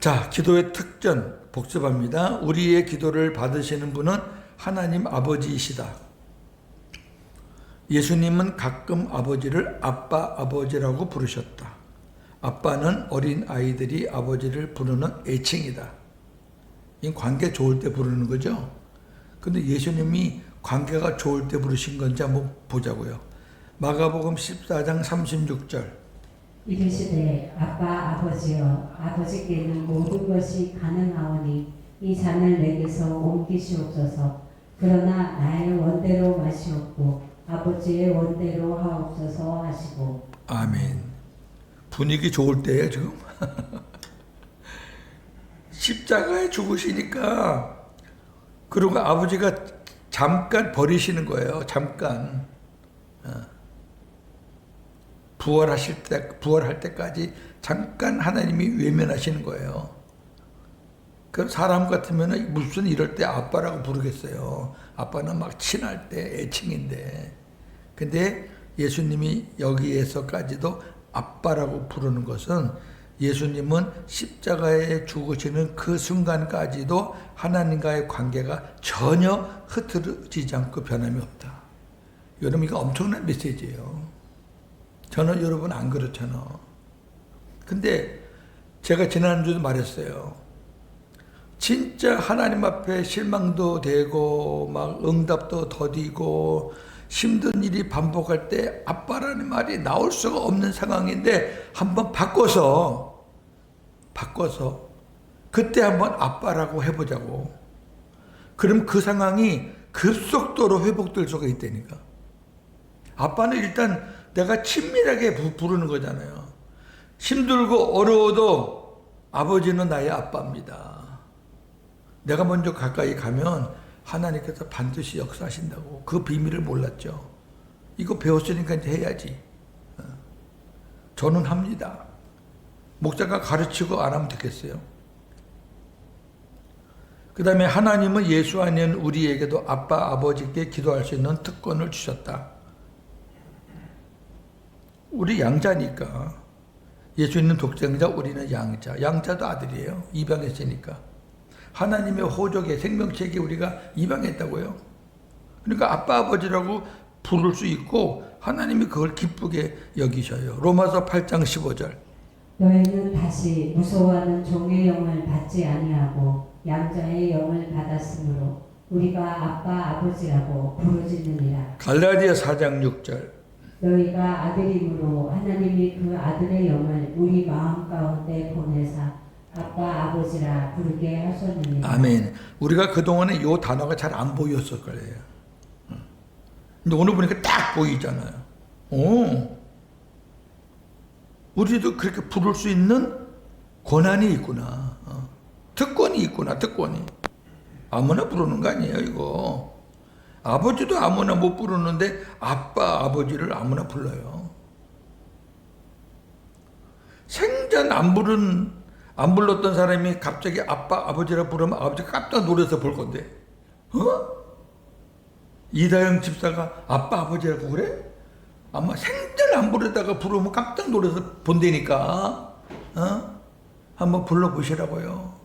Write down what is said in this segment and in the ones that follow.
자, 기도의 특전 복습합니다. 우리의 기도를 받으시는 분은 하나님 아버지이시다. 예수님은 가끔 아버지를 아빠, 아버지라고 부르셨다. 아빠는 어린 아이들이 아버지를 부르는 애칭이다. 이 관계 좋을 때 부르는 거죠. 근데 예수님이 관계가 좋을 때 부르신 건지 한번 보자고요. 마가복음 14장 36절. 이르시되 아빠 아버지여 아버지께는 모든 것이 가능하오니 이 잔을 내게서 옮기시옵소서. 그러나 나의 원대로 마시옵고 아버지의 원대로 하옵소서 하시고. 아멘. 분위기 좋을 때예요 지금. 십자가에 죽으시니까 그리고 아버지가 잠깐 버리시는 거예요. 잠깐. 부활할 때까지 잠깐 하나님이 외면하시는 거예요. 그럼 사람 같으면 무슨 이럴 때 아빠라고 부르겠어요. 아빠는 막 친할 때 애칭인데. 근데 예수님이 여기에서까지도 아빠라고 부르는 것은 예수님은 십자가에 죽으시는 그 순간까지도 하나님과의 관계가 전혀 흐트러지지 않고 변함이 없다. 여러분 이거 엄청난 메시지예요. 저는 여러분 안 그렇잖아. 근데 제가 지난주도 말했어요. 진짜 하나님 앞에 실망도 되고 막 응답도 더디고 힘든 일이 반복할 때 아빠라는 말이 나올 수가 없는 상황인데 한번 바꿔서 그때 한번 아빠라고 해보자고. 그럼 그 상황이 급속도로 회복될 수가 있다니까. 아빠는 일단 내가 친밀하게 부르는 거잖아요. 힘들고 어려워도 아버지는 나의 아빠입니다. 내가 먼저 가까이 가면 하나님께서 반드시 역사하신다고. 그 비밀을 몰랐죠. 이거 배웠으니까 이제 해야지. 저는 합니다. 목사가 가르치고 안 하면 되겠어요. 그 다음에 하나님은 예수 안에 우리에게도 아빠, 아버지께 기도할 수 있는 특권을 주셨다. 우리 양자니까. 예수님은 독생자, 우리는 양자. 양자도 아들이에요. 입양했으니까. 하나님의 호적에 생명체에 우리가 입양했다고요. 그러니까 아빠, 아버지라고 부를 수 있고 하나님이 그걸 기쁘게 여기셔요. 로마서 8장 15절. 너희는 다시 무서워하는 종의 영을 받지 아니하고 양자의 영을 받았으므로 우리가 아빠, 아버지라고 부르짖느니라. 갈라디아 4장 6절. 너희가 아들임으로 하나님이 그 아들의 영을 우리 마음 가운데 보내사 아빠 아버지라 부르게 하셨느니라. 아멘. 우리가 그동안에 이 단어가 잘 안 보였을 거예요. 근데 오늘 보니까 딱 보이잖아요. 우리도 그렇게 부를 수 있는 권한이 있구나. 특권이 있구나. 특권이. 아무나 부르는 거 아니에요 이거. 아버지도 아무나 못 부르는데 아빠, 아버지를 아무나 불러요. 생전 안 불렀던 사람이 갑자기 아빠, 아버지라 부르면 아버지가 깜짝 놀라서 볼 건데. 이다영 집사가 아빠, 아버지라고 그래? 아마 생전 안 부르다가 부르면 깜짝 놀라서 본다니까. 한번 불러보시라고요.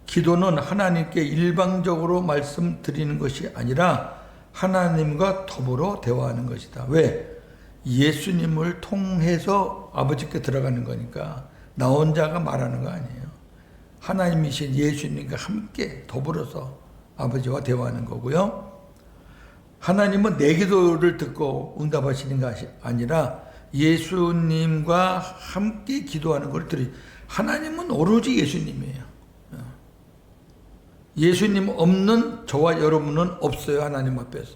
기도는 하나님께 일방적으로 말씀드리는 것이 아니라 하나님과 더불어 대화하는 것이다. 왜? 예수님을 통해서 아버지께 들어가는 거니까 나 혼자가 말하는 거 아니에요. 하나님이신 예수님과 함께 더불어서 아버지와 대화하는 거고요. 하나님은 내 기도를 듣고 응답하시는 것이 아니라 예수님과 함께 기도하는 걸 하나님은 오로지 예수님이에요. 예수님 없는 저와 여러분은 없어요. 하나님 앞에서.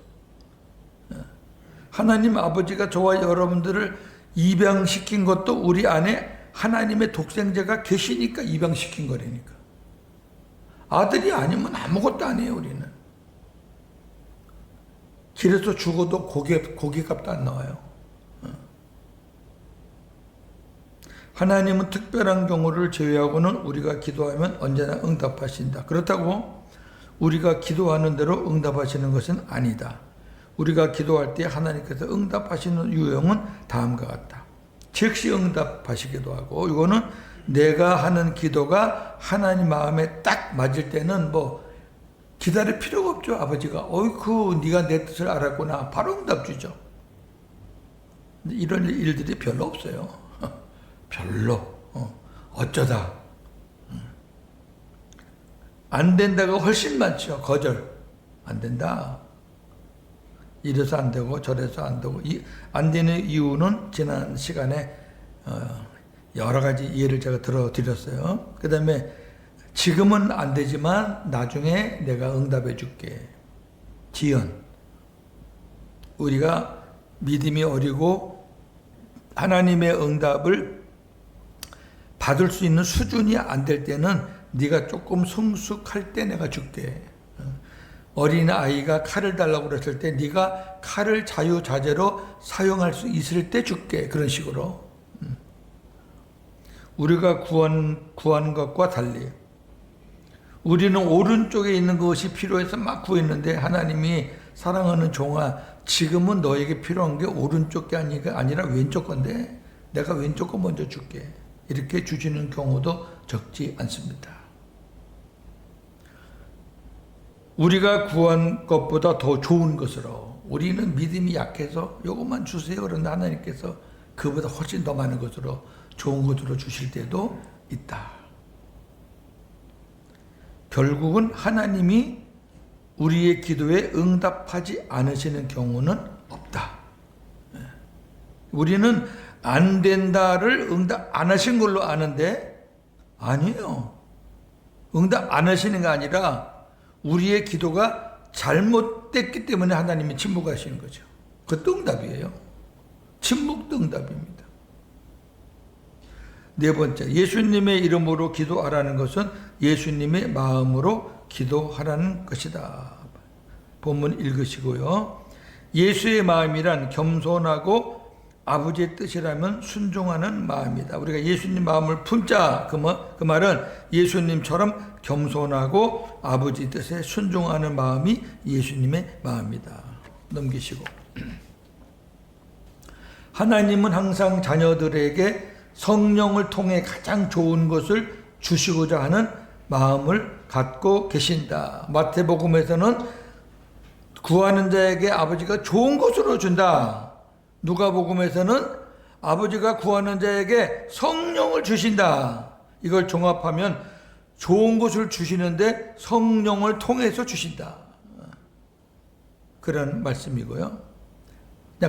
하나님 아버지가 저와 여러분들을 입양시킨 것도 우리 안에 하나님의 독생자가 계시니까 입양시킨 거라니까. 아들이 아니면 아무것도 아니에요. 우리는. 길에서 죽어도 고기값도 안 나와요. 하나님은 특별한 경우를 제외하고는 우리가 기도하면 언제나 응답하신다. 그렇다고 우리가 기도하는 대로 응답하시는 것은 아니다. 우리가 기도할 때 하나님께서 응답하시는 유형은 다음과 같다. 즉시 응답하시기도 하고, 이거는 내가 하는 기도가 하나님 마음에 딱 맞을 때는 뭐 기다릴 필요가 없죠. 아버지가 어이쿠 네가 내 뜻을 알았구나, 바로 응답 주죠. 근데 이런 일들이 별로 없어요. 별로. 어쩌다 안 된다가 훨씬 많죠. 거절. 안 된다. 이래서 안 되고 저래서 안 되고. 안 되는 이유는 지난 시간에 여러 가지 예를 제가 들어드렸어요. 그 다음에 지금은 안 되지만 나중에 내가 응답해 줄게. 지연. 우리가 믿음이 어리고 하나님의 응답을 받을 수 있는 수준이 안 될 때는 네가 조금 성숙할 때 내가 줄게. 어린 아이가 칼을 달라고 그랬을 때 네가 칼을 자유자재로 사용할 수 있을 때 줄게. 그런 식으로. 우리가 구하는 것과 달리 우리는 오른쪽에 있는 것이 필요해서 막 구했는데 하나님이 사랑하는 종아, 지금은 너에게 필요한 게 오른쪽 게 아니라 왼쪽 건데 내가 왼쪽 거 먼저 줄게. 이렇게 주시는 경우도 적지 않습니다. 우리가 구한 것보다 더 좋은 것으로, 우리는 믿음이 약해서 이것만 주세요 그런데 하나님께서 그보다 훨씬 더 많은 것으로, 좋은 것으로 주실 때도 있다. 결국은 하나님이 우리의 기도에 응답하지 않으시는 경우는 없다. 우리는 안 된다를 응답 안 하신 걸로 아는데 아니에요. 응답 안 하시는 게 아니라 우리의 기도가 잘못됐기 때문에 하나님이 침묵하시는 거죠. 그것도 응답이에요. 침묵도 응답입니다. 네 번째, 예수님의 이름으로 기도하라는 것은 예수님의 마음으로 기도하라는 것이다. 본문 읽으시고요. 예수의 마음이란 겸손하고 아버지의 뜻이라면 순종하는 마음이다. 우리가 예수님 마음을 품자, 그 말은 예수님처럼 겸손하고 아버지 뜻에 순종하는 마음이 예수님의 마음이다. 넘기시고, 하나님은 항상 자녀들에게 성령을 통해 가장 좋은 것을 주시고자 하는 마음을 갖고 계신다. 마태복음에서는 구하는 자에게 아버지가 좋은 것으로 준다. 누가복음에서는 아버지가 구하는 자에게 성령을 주신다. 이걸 종합하면 좋은 것을 주시는데 성령을 통해서 주신다. 그런 말씀이고요.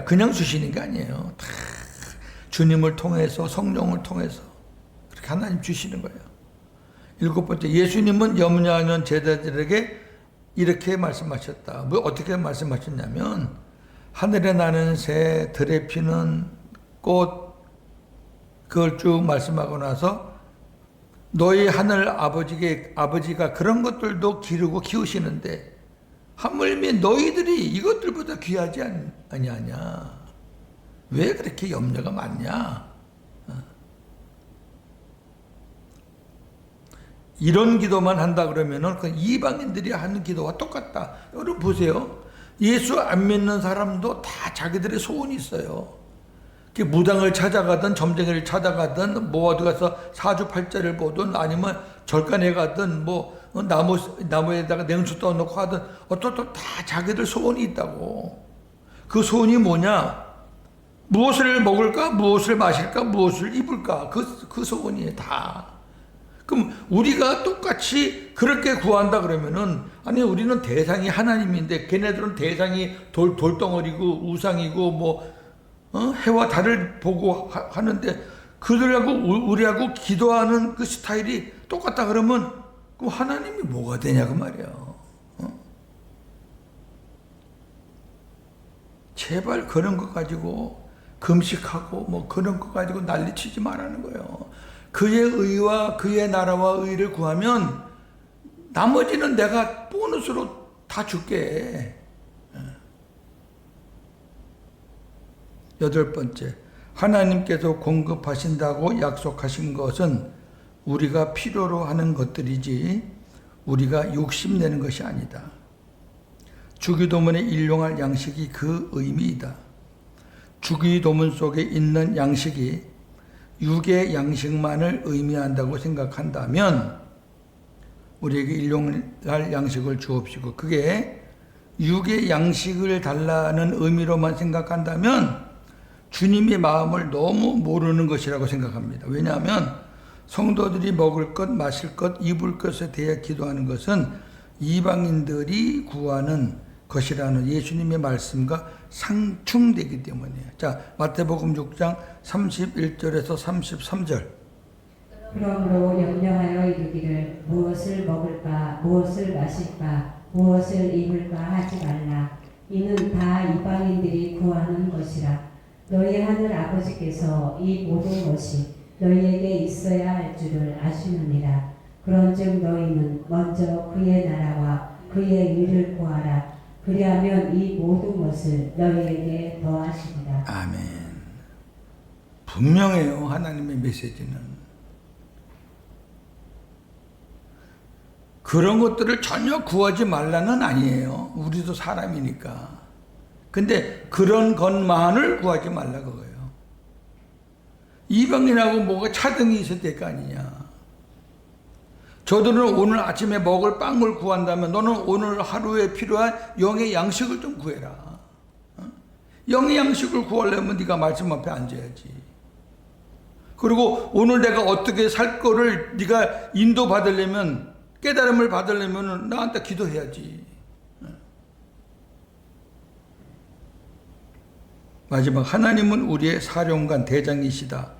그냥 주시는 게 아니에요. 다 주님을 통해서, 성령을 통해서 그렇게 하나님 주시는 거예요. 일곱 번째, 예수님은 염려하는 제자들에게 이렇게 말씀하셨다. 뭐 어떻게 말씀하셨냐면, 하늘에 나는 새, 들에 피는 꽃, 그걸 쭉 말씀하고 나서 너희 하늘 아버지가 그런 것들도 기르고 키우시는데 하물며 너희들이 이것들보다 귀하지 아니하냐. 왜 그렇게 염려가 많냐. 이런 기도만 한다 그러면은 그 이방인들이 하는 기도와 똑같다. 여러분 보세요. 예수 안 믿는 사람도 다 자기들의 소원이 있어요. 무당을 찾아가든 점쟁이를 찾아가든 뭐 어디 가서 사주팔자를 보든 아니면 절간에 가든 뭐 나무에다가 냉수 떠놓고 하든 어떻든 다 자기들 소원이 있다고. 그 소원이 뭐냐? 무엇을 먹을까? 무엇을 마실까? 무엇을 입을까? 그 소원이에요. 다. 그럼 우리가 똑같이 그렇게 구한다 그러면은, 아니 우리는 대상이 하나님인데 걔네들은 대상이 돌덩어리고 우상이고 뭐 해와 달을 보고 하는데 그들하고 우리하고 기도하는 그 스타일이 똑같다 그러면 그럼 하나님이 뭐가 되냐 그 말이에요. 제발 그런 거 가지고 금식하고 뭐 그런 거 가지고 난리치지 말라는 거예요. 그의 의와 그의 나라와 의를 구하면 나머지는 내가 보너스로 다 줄게. 여덟 번째, 하나님께서 공급하신다고 약속하신 것은 우리가 필요로 하는 것들이지 우리가 욕심내는 것이 아니다. 주기도문에 일용할 양식이 그 의미이다. 주기도문 속에 있는 양식이 육의 양식만을 의미한다고 생각한다면 우리에게 일용할 양식을 주옵시고, 그게 육의 양식을 달라는 의미로만 생각한다면 주님의 마음을 너무 모르는 것이라고 생각합니다. 왜냐하면 성도들이 먹을 것, 마실 것, 입을 것에 대해 기도하는 것은 이방인들이 구하는 것이라는 예수님의 말씀과 상충되기 때문이에요. 자, 마태복음 6장 31절에서 33절. 그러므로 염려하여 이르기를 무엇을 먹을까, 무엇을 마실까, 무엇을 입을까 하지 말라. 이는 다 이방인들이 구하는 것이라. 너희 하늘 아버지께서 이 모든 것이 너희에게 있어야 할 줄을 아시느니라. 그런즉 너희는 먼저 그의 나라와 그의 의를 구하라. 그리하면 이 모든 것을 너희에게 더하시리라. 아멘. 분명해요, 하나님의 메시지는. 그런 것들을 전혀 구하지 말라는 아니에요. 우리도 사람이니까. 근데 그런 것만을 구하지 말라 그거예요. 이방인하고 뭐가 차등이 있을 때가 아니냐. 저들은 오늘 아침에 먹을 빵을 구한다면 너는 오늘 하루에 필요한 영의 양식을 좀 구해라. 영의 양식을 구하려면 네가 말씀 앞에 앉아야지. 그리고 오늘 내가 어떻게 살 거를 네가 인도받으려면, 깨달음을 받으려면 나한테 기도해야지. 마지막, 하나님은 우리의 사령관 대장이시다.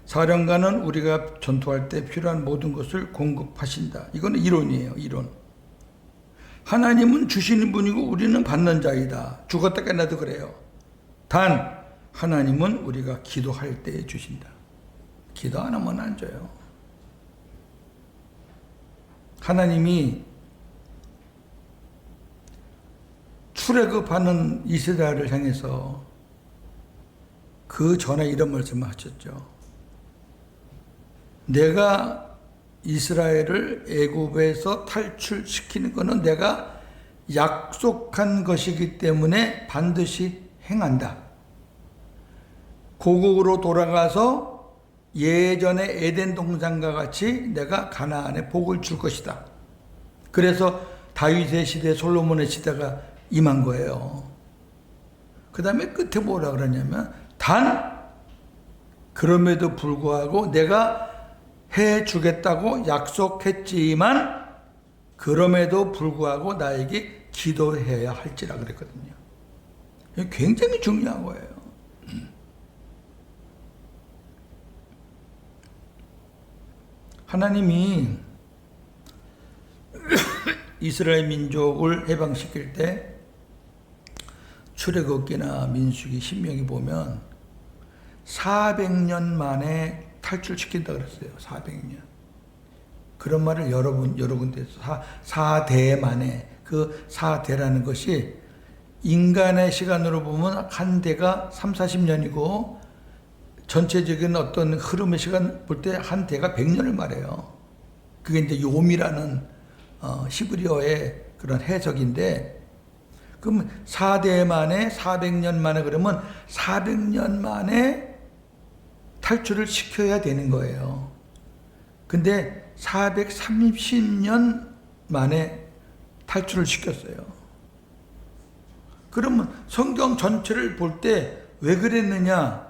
사령관은 우리가 전투할 때 필요한 모든 것을 공급하신다. 이거는 이론이에요, 이론. 하나님은 주시는 분이고 우리는 받는 자이다. 죽었다 깨나도 그래요. 단 하나님은 우리가 기도할 때 주신다. 기도 안 하면 안 줘요. 하나님이 출애굽하는 이스라엘을 향해서 그 전에 이런 말씀을 하셨죠. 내가 이스라엘을 애굽에서 탈출시키는 것은 내가 약속한 것이기 때문에 반드시 행한다. 고국으로 돌아가서 예전의 에덴 동산과 같이 내가 가나안에 복을 줄 것이다. 그래서 다윗의 시대, 솔로몬의 시대가 임한 거예요. 그 다음에 끝에 뭐라 그러냐면, 단 그럼에도 불구하고 내가 해주겠다고 약속했지만 그럼에도 불구하고 나에게 기도해야 할지라 그랬거든요. 이게 굉장히 중요한 거예요. 하나님이 이스라엘 민족을 해방시킬 때 출애굽기나 민수기, 신명기 보면 400년 만에 탈출시킨다 그랬어요. 400년. 그런 말을 여러 군데에서 4대 만에, 그 4대라는 것이 인간의 시간으로 보면 한 대가 30-40년이고 전체적인 어떤 흐름의 시간 볼 때 한 대가 100년을 말해요. 그게 이제 요미라는 히브리어의 그런 해석인데, 그럼 4대 만에 400년 만에, 그러면 400년 만에 탈출을 시켜야 되는 거예요. 근데 430년 만에 탈출을 시켰어요. 그러면 성경 전체를 볼 때 왜 그랬느냐?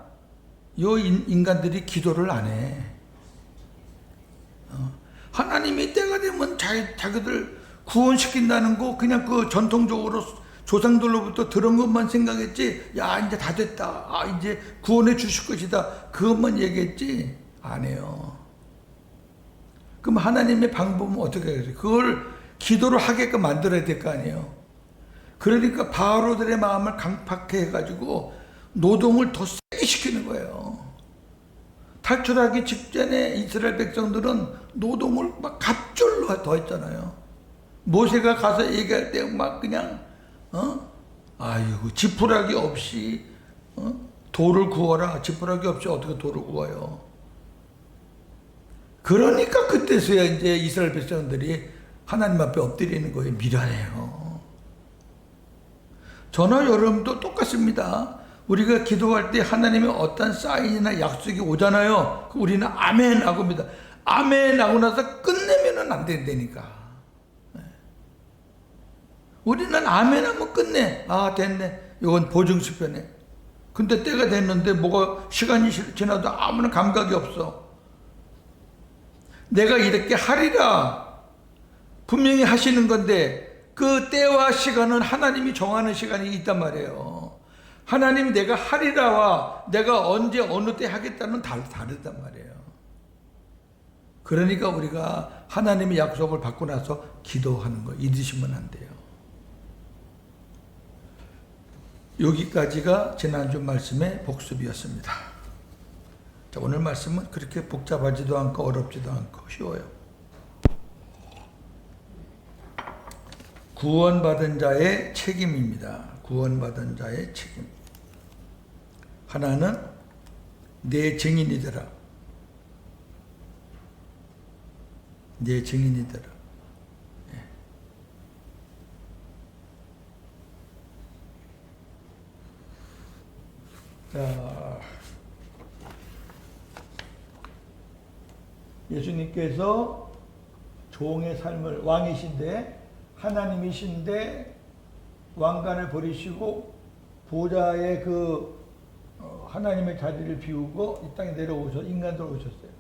요 인간들이 기도를 안 해. 하나님이 때가 되면 자기들 구원시킨다는 거 그냥 그 전통적으로 조상들로부터 들은 것만 생각했지, 야 이제 다 됐다, 아 이제 구원해 주실 것이다, 그것만 얘기했지 안 해요. 그럼 하나님의 방법은 어떻게 해야 돼요? 그걸 기도를 하게끔 만들어야 될 거 아니에요. 그러니까 바로들의 마음을 강팍해 해가지고 노동을 더 세게 시키는 거예요. 탈출하기 직전에 이스라엘 백성들은 노동을 막 갑절로 더 했잖아요. 모세가 가서 얘기할 때 막 그냥 아이고 지푸라기 없이 돌을 구워라. 지푸라기 없이 어떻게 돌을 구워요? 그러니까 그때서야 이제 이스라엘 백성들이 하나님 앞에 엎드리는 거예요. 미련해요. 저나 여러분도 똑같습니다. 우리가 기도할 때 하나님의 어떤 사인이나 약속이 오잖아요. 우리는 아멘 하고 합니다. 아멘 하고 나서 끝내면은 안 된다니까. 우리는 아멘 하면 끝내. 아, 됐네. 이건 보증수표네. 근데 때가 됐는데 뭐가 시간이 지나도 아무런 감각이 없어. 내가 이렇게 하리라 분명히 하시는 건데 그 때와 시간은 하나님이 정하는 시간이 있단 말이에요. 하나님 내가 하리라와 내가 언제 어느 때 하겠다는 다르단 말이에요. 그러니까 우리가 하나님의 약속을 받고 나서 기도하는 거 잊으시면 안 돼요. 여기까지가 지난주 말씀의 복습이었습니다. 자, 오늘 말씀은 그렇게 복잡하지도 않고 어렵지도 않고 쉬워요. 구원받은 자의 책임입니다. 구원받은 자의 책임. 하나는 내 증인이 되라. 내 증인이 되라. 자, 예수님께서 종의 삶을 왕이신데 하나님이신데 왕관을 버리시고 보좌의 그 하나님의 자리를 비우고 이 땅에 내려오셔서 인간으로 오셨어요.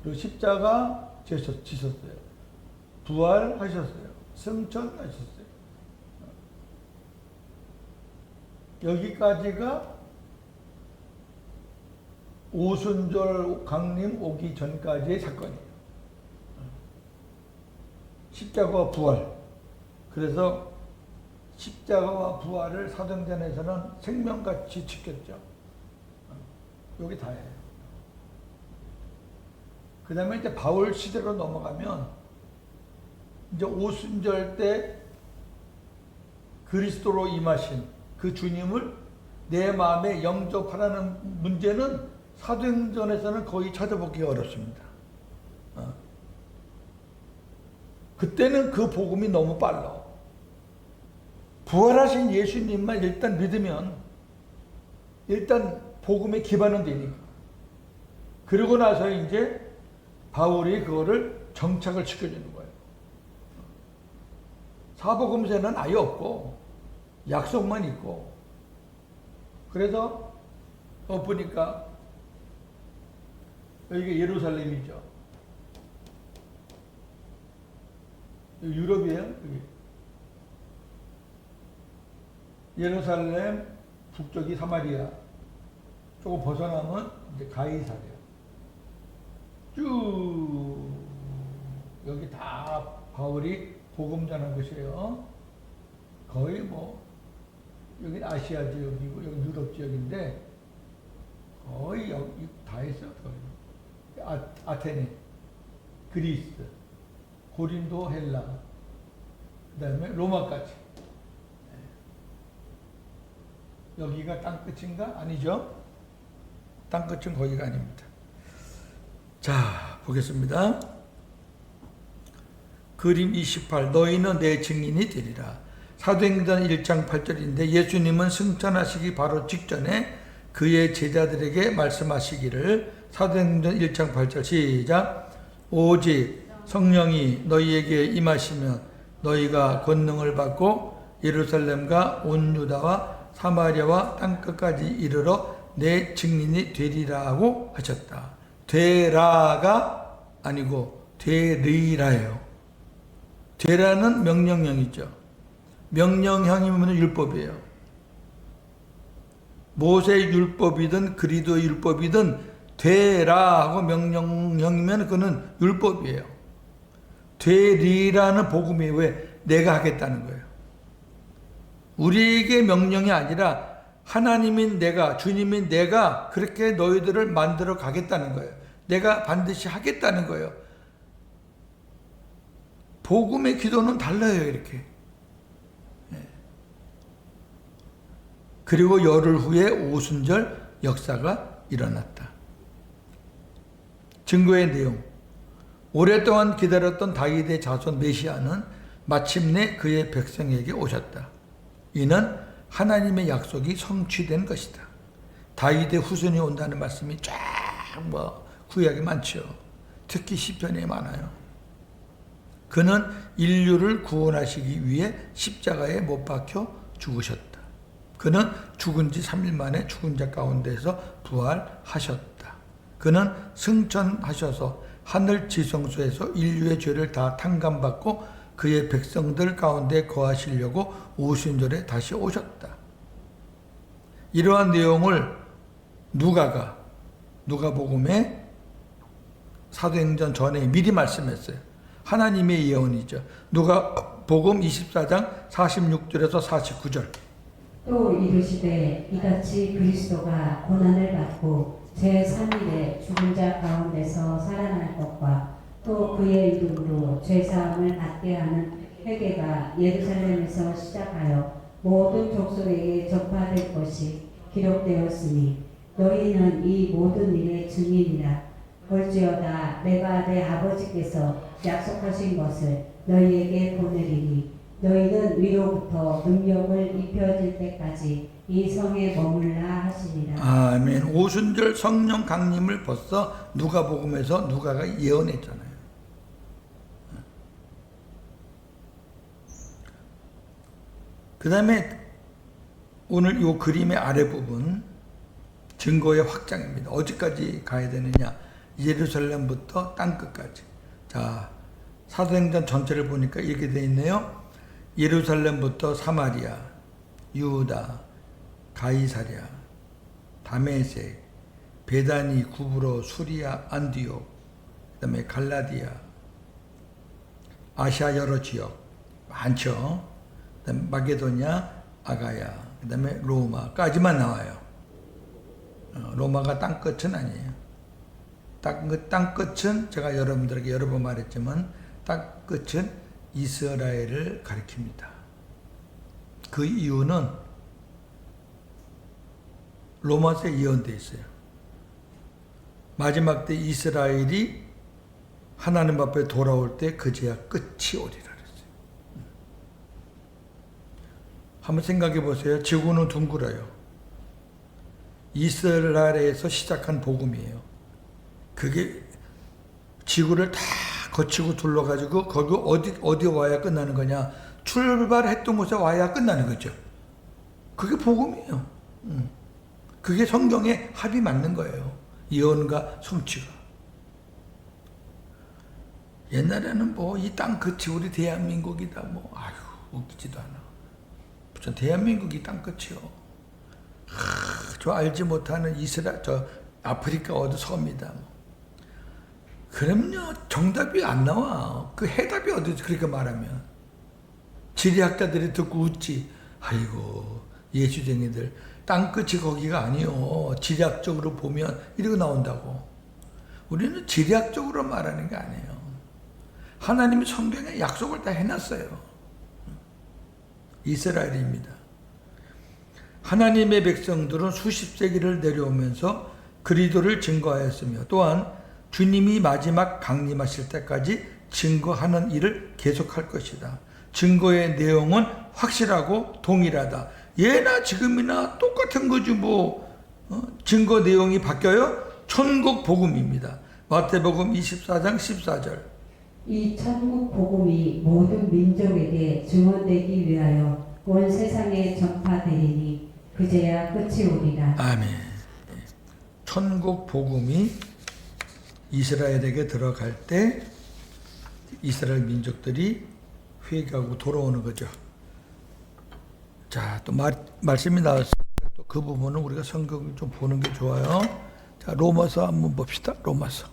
그리고 십자가 지셨어요. 부활하셨어요. 승천하셨어요. 여기까지가 오순절 강림 오기 전까지의 사건이에요. 십자가와 부활. 그래서 십자가와 부활을 사도행전에서는 생명같이 지켰죠. 여기 다예요. 그 다음에 이제 바울 시대로 넘어가면 이제 오순절 때 그리스도로 임하신 그 주님을 내 마음에 영접하라는 문제는 사도행전에서는 거의 찾아보기 어렵습니다. 그때는 그 복음이 너무 빨라. 부활하신 예수님만 일단 믿으면 일단 복음의 기반은 되니까. 그러고 나서 이제 바울이 그거를 정착을 시켜주는 거예요. 사복음서는 아예 없고 약속만 있고. 그래서 보니까 여기가 예루살렘이죠. 유럽이에요. 여기. 예루살렘, 북쪽이 사마리아, 조금 벗어나면 이제 가이사랴. 쭉 여기 다 바울이 복음 전한 곳이에요. 거의 뭐 여기 아시아 지역이고 여기 유럽 지역인데 거의 여기 다 했어요. 거의. 아테네, 그리스, 고린도, 헬라, 그 다음에 로마까지. 여기가 땅끝인가? 아니죠. 땅끝은 거기가 아닙니다. 자, 보겠습니다. 그림 28. 너희는 내 증인이 되리라. 사도행전 1장 8절인데 예수님은 승천하시기 바로 직전에 그의 제자들에게 말씀하시기를 사도행전 1장 8절 시작. 오직 성령이 너희에게 임하시면 너희가 권능을 받고 예루살렘과 온 유다와 사마리아와 땅끝까지 이르러 내 증인이 되리라고 하셨다. 되라가 아니고 되리라예요. 되라는 명령형이죠. 명령형이면 율법이에요. 모세 율법이든 그리도 율법이든 되라 하고 명령형이면 그는 율법이에요. 되리라는 복음이 왜 내가 하겠다는 거예요. 우리에게 명령이 아니라 하나님인 내가, 주님인 내가 그렇게 너희들을 만들어 가겠다는 거예요. 내가 반드시 하겠다는 거예요. 복음의 기도는 달라요, 이렇게. 그리고 열흘 후에 오순절 역사가 일어났다. 증거의 내용. 오랫동안 기다렸던 다윗의 자손 메시아는 마침내 그의 백성에게 오셨다. 이는 하나님의 약속이 성취된 것이다. 다윗의 후손이 온다는 말씀이 쫙 구약에 많죠. 특히 시편에 많아요. 그는 인류를 구원하시기 위해 십자가에 못 박혀 죽으셨다. 그는 죽은 지 3일 만에 죽은 자 가운데서 부활하셨다. 그는 승천하셔서 하늘 지성소에서 인류의 죄를 다 탕감받고 그의 백성들 가운데 거하시려고 오순절에 다시 오셨다. 이러한 내용을 누가복음에 사도행전 전에 미리 말씀했어요. 하나님의 예언이죠. 누가복음 24장 46절에서 49절. 또 이르시되 이같이 그리스도가 고난을 받고 제3일에 죽은 자 가운데서 살아날 것과 또 그의 이름으로 죄사함을 받게 하는 회개가 예루살렘에서 시작하여 모든 족속에게 전파될 것이 기록되었으니 너희는 이 모든 일의 증인이라. 볼지어다 내가 내 아버지께서 약속하신 것을 너희에게 보내리니 너희는 위로부터 능력을 입혀질 때까지 이 성에 머물라 하시니라. 아멘. 오순절 성령 강림을 벌써 누가복음에서 누가가 예언했잖아요. 그 다음에 오늘 이 그림의 아래 부분 증거의 확장입니다. 어디까지 가야 되느냐? 예루살렘부터 땅끝까지. 자, 사도행전 전체를 보니까 이렇게 되어 있네요. 예루살렘부터 사마리아, 유다, 가이사랴, 다메섹, 베다니, 구브로, 수리아, 안디옥, 그 다음에 갈라디아, 아시아 여러 지역 많죠. 그 다음에 마게도냐, 아가야, 그 다음에 로마까지만 나와요. 로마가 땅끝은 아니에요. 땅끝은 제가 여러분들에게 여러 번 말했지만 땅끝은 이스라엘을 가리킵니다. 그 이유는 로마서에 예언되어 있어요. 마지막 때 이스라엘이 하나님 앞에 돌아올 때 그제야 끝이 오리라 그랬어요. 한번 생각해 보세요. 지구는 둥글어요. 이스라엘에서 시작한 복음이에요. 그게 지구를 다 거치고 둘러가지고 거기 어디 와야 끝나는 거냐? 출발했던 곳에 와야 끝나는 거죠. 그게 복음이에요. 그게 성경에 합이 맞는 거예요. 예언과 성취가. 옛날에는 뭐 이 땅 끝이 우리 대한민국이다. 웃기지도 않아. 전 대한민국이 땅 끝이요. 저 알지 못하는 저 아프리카 어디 섬이다. 그럼요, 정답이 안 나와. 그 해답이 어디서 그렇게 말하면. 지리학자들이 듣고 웃지. 아이고, 예수쟁이들. 땅끝이 거기가 아니요. 지리학적으로 보면 이러고 나온다고. 우리는 지리학적으로 말하는 게 아니에요. 하나님이 성경에 약속을 다 해놨어요. 이스라엘입니다. 하나님의 백성들은 수십 세기를 내려오면서 그리스도를 증거하였으며 또한 주님이 마지막 강림하실 때까지 증거하는 일을 계속할 것이다. 증거의 내용은 확실하고 동일하다. 예나 지금이나 똑같은 거지 증거 내용이 바뀌어요? 천국 복음입니다. 마태복음 24장 14절. 이 천국 복음이 모든 민족에게 증언되기 위하여 온 세상에 전파되리니 그제야 끝이 오리라. 아멘. 천국 복음이 이스라엘에게 들어갈 때 이스라엘 민족들이 회개하고 돌아오는 거죠. 자, 또 말씀이 나왔어요. 또 그 부분은 우리가 성경을 좀 보는 게 좋아요. 자, 로마서 한번 봅시다. 로마서.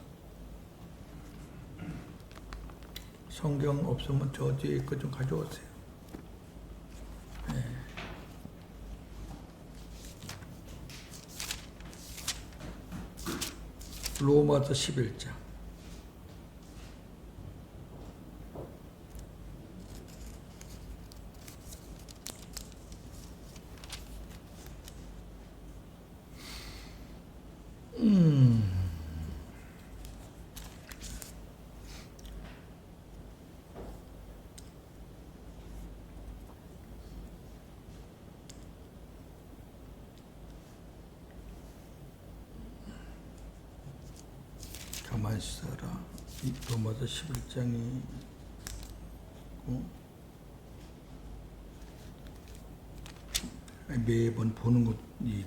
성경 없으면 저 뒤에 거 좀 가져오세요. 네. 로마서 11장. 가만히 있어라. 이 로마서 11장이 매번 보는 것이 이래.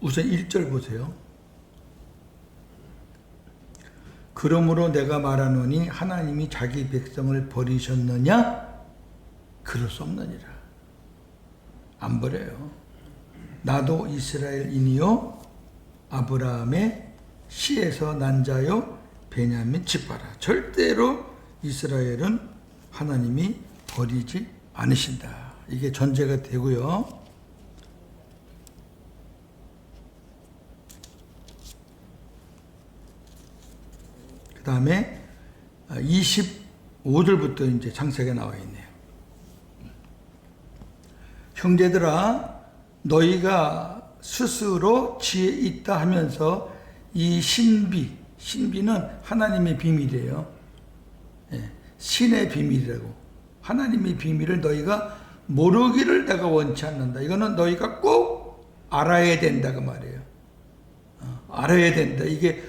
우선 1절 보세요. 그러므로 내가 말하노니 하나님이 자기 백성을 버리셨느냐? 그럴 수 없느니라. 안 버려요. 나도 이스라엘인이요 아브라함의 씨에서 난 자요 베냐민 지파라. 절대로 이스라엘은 하나님이 버리지 않으신다. 이게 전제가 되고요. 그 다음에 25절부터 이제 창세가 나와 있네요. 형제들아, 너희가 스스로 지혜 있다 하면서 이 신비는 하나님의 비밀이에요. 신의 비밀이라고. 하나님의 비밀을 너희가 모르기를 내가 원치 않는다. 이거는 너희가 꼭 알아야 된다 그 말이에요. 알아야 된다. 이게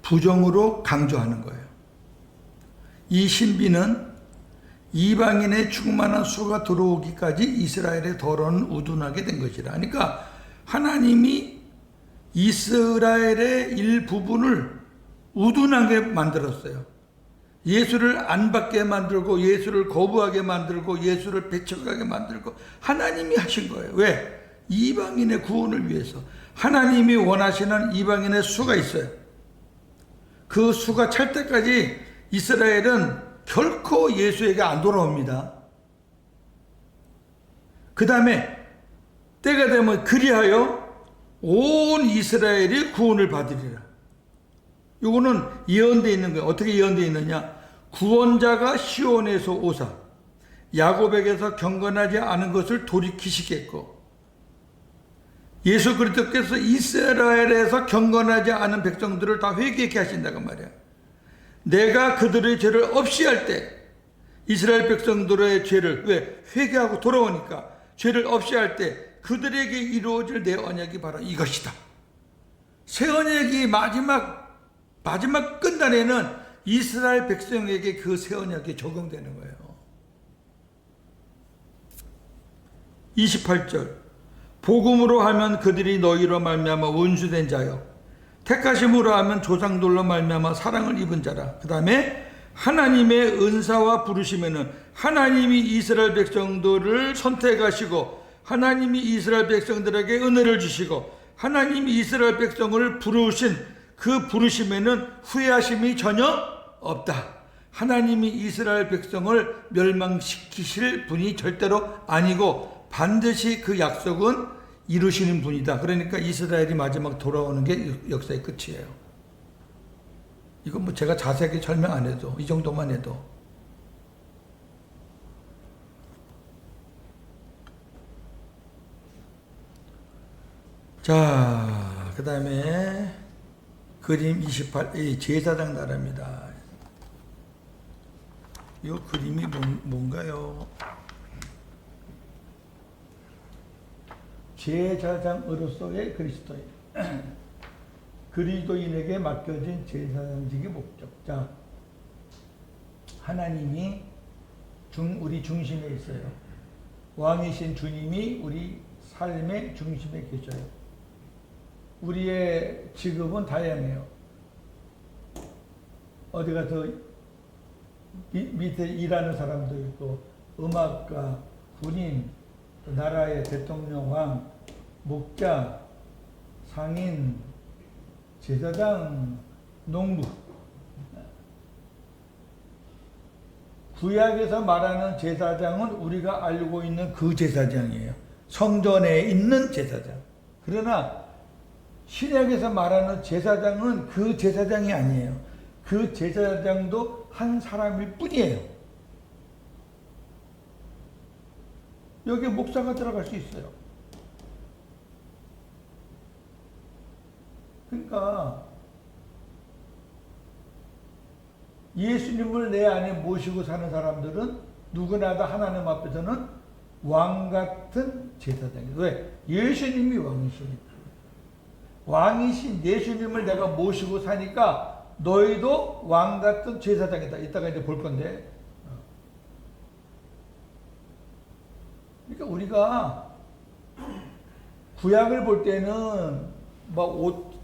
부정으로 강조하는 거예요. 이 신비는 이방인의 충만한 수가 들어오기까지 이스라엘의 더러운 우둔하게 된 것이라. 그러니까 하나님이 이스라엘의 일부분을 우둔하게 만들었어요. 예수를 안 받게 만들고 예수를 거부하게 만들고 예수를 배척하게 만들고 하나님이 하신 거예요. 왜? 이방인의 구원을 위해서. 하나님이 원하시는 이방인의 수가 있어요. 그 수가 찰 때까지 이스라엘은 결코 예수에게 안 돌아옵니다. 그 다음에 때가 되면 그리하여 온 이스라엘이 구원을 받으리라. 이거는 예언되어 있는 거예요. 어떻게 예언되어 있느냐? 구원자가 시온에서 오사 야곱에게서 경건하지 않은 것을 돌이키시겠고, 예수 그리스도께서 이스라엘에서 경건하지 않은 백성들을 다 회개케 하신다고 말이야. 내가 그들의 죄를 없이 할 때, 이스라엘 백성들의 죄를 왜 회개하고 돌아오니까 죄를 없이 할 때 그들에게 이루어질 내 언약이 바로 이것이다. 새 언약이 마지막 끝날에는 이스라엘 백성에게 그 새 언약이 적용되는 거예요. 28절 복음으로 하면 그들이 너희로 말미암아 원수된 자요 택하심으로 하면 조상들로 말미암아 사랑을 입은 자라. 그 다음에 하나님의 은사와 부르심에는 하나님이 이스라엘 백성들을 선택하시고 하나님이 이스라엘 백성들에게 은혜를 주시고 하나님이 이스라엘 백성을 부르신 그 부르심에는 후회하심이 전혀 없다. 하나님이 이스라엘 백성을 멸망시키실 분이 절대로 아니고 반드시 그 약속은 이루시는 분이다. 그러니까 이스라엘이 마지막 돌아오는 게 역사의 끝이에요. 이건 뭐 제가 자세하게 설명 안 해도 이 정도만 해도. 자, 그 다음에 그림 28, 제사장 나라입니다. 이 그림이 뭔가요? 제사장으로서의 그리스도인. 그리스도인에게 맡겨진 제사장직의 목적. 자, 하나님이 우리 중심에 있어요. 왕이신 주님이 우리 삶의 중심에 계셔요. 우리의 직업은 다양해요. 어디 가서 밑에 일하는 사람도 있고, 음악가, 군인, 나라의 대통령, 왕, 목자, 상인, 제사장, 농부. 구약에서 말하는 제사장은 우리가 알고 있는 그 제사장이에요. 성전에 있는 제사장. 그러나 신약에서 말하는 제사장은 그 제사장이 아니에요. 그 제사장도 한 사람일 뿐이에요. 여기 목사가 들어갈 수 있어요. 그러니까 예수님을 내 안에 모시고 사는 사람들은 누구나 다 하나님 앞에서는 왕 같은 제사장이다. 왜? 예수님이 왕이시니까. 왕이신 예수님을 내가 모시고 사니까 너희도 왕 같은 제사장이다. 이따가 이제 볼 건데. 그러니까 우리가 구약을 볼 때는 막 옷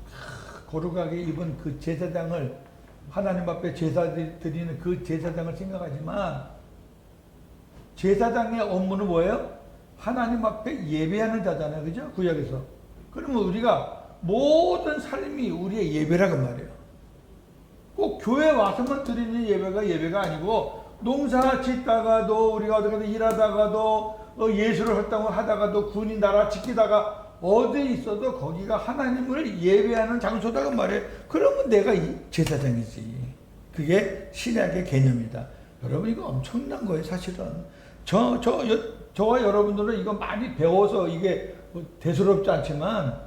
거룩하게 입은 그 제사장을 하나님 앞에 제사 드리는 그 제사장을 생각하지만 제사장의 업무는 뭐예요? 하나님 앞에 예배하는 자잖아요. 그죠? 구약에서. 그러면 우리가 모든 삶이 우리의 예배라고 말이에요. 꼭 교회 와서만 드리는 예배가 아니고 농사 짓다가도 우리가 어디 가서 일하다가도 예수를 활동하다가도 군인 나라 지키다가 어디 있어도 거기가 하나님을 예배하는 장소다고 말해요. 그러면 내가 제사장이지. 그게 신약의 개념이다. 여러분 이거 엄청난 거예요. 사실은 저와 여러분들은 이거 많이 배워서 이게 대수롭지 않지만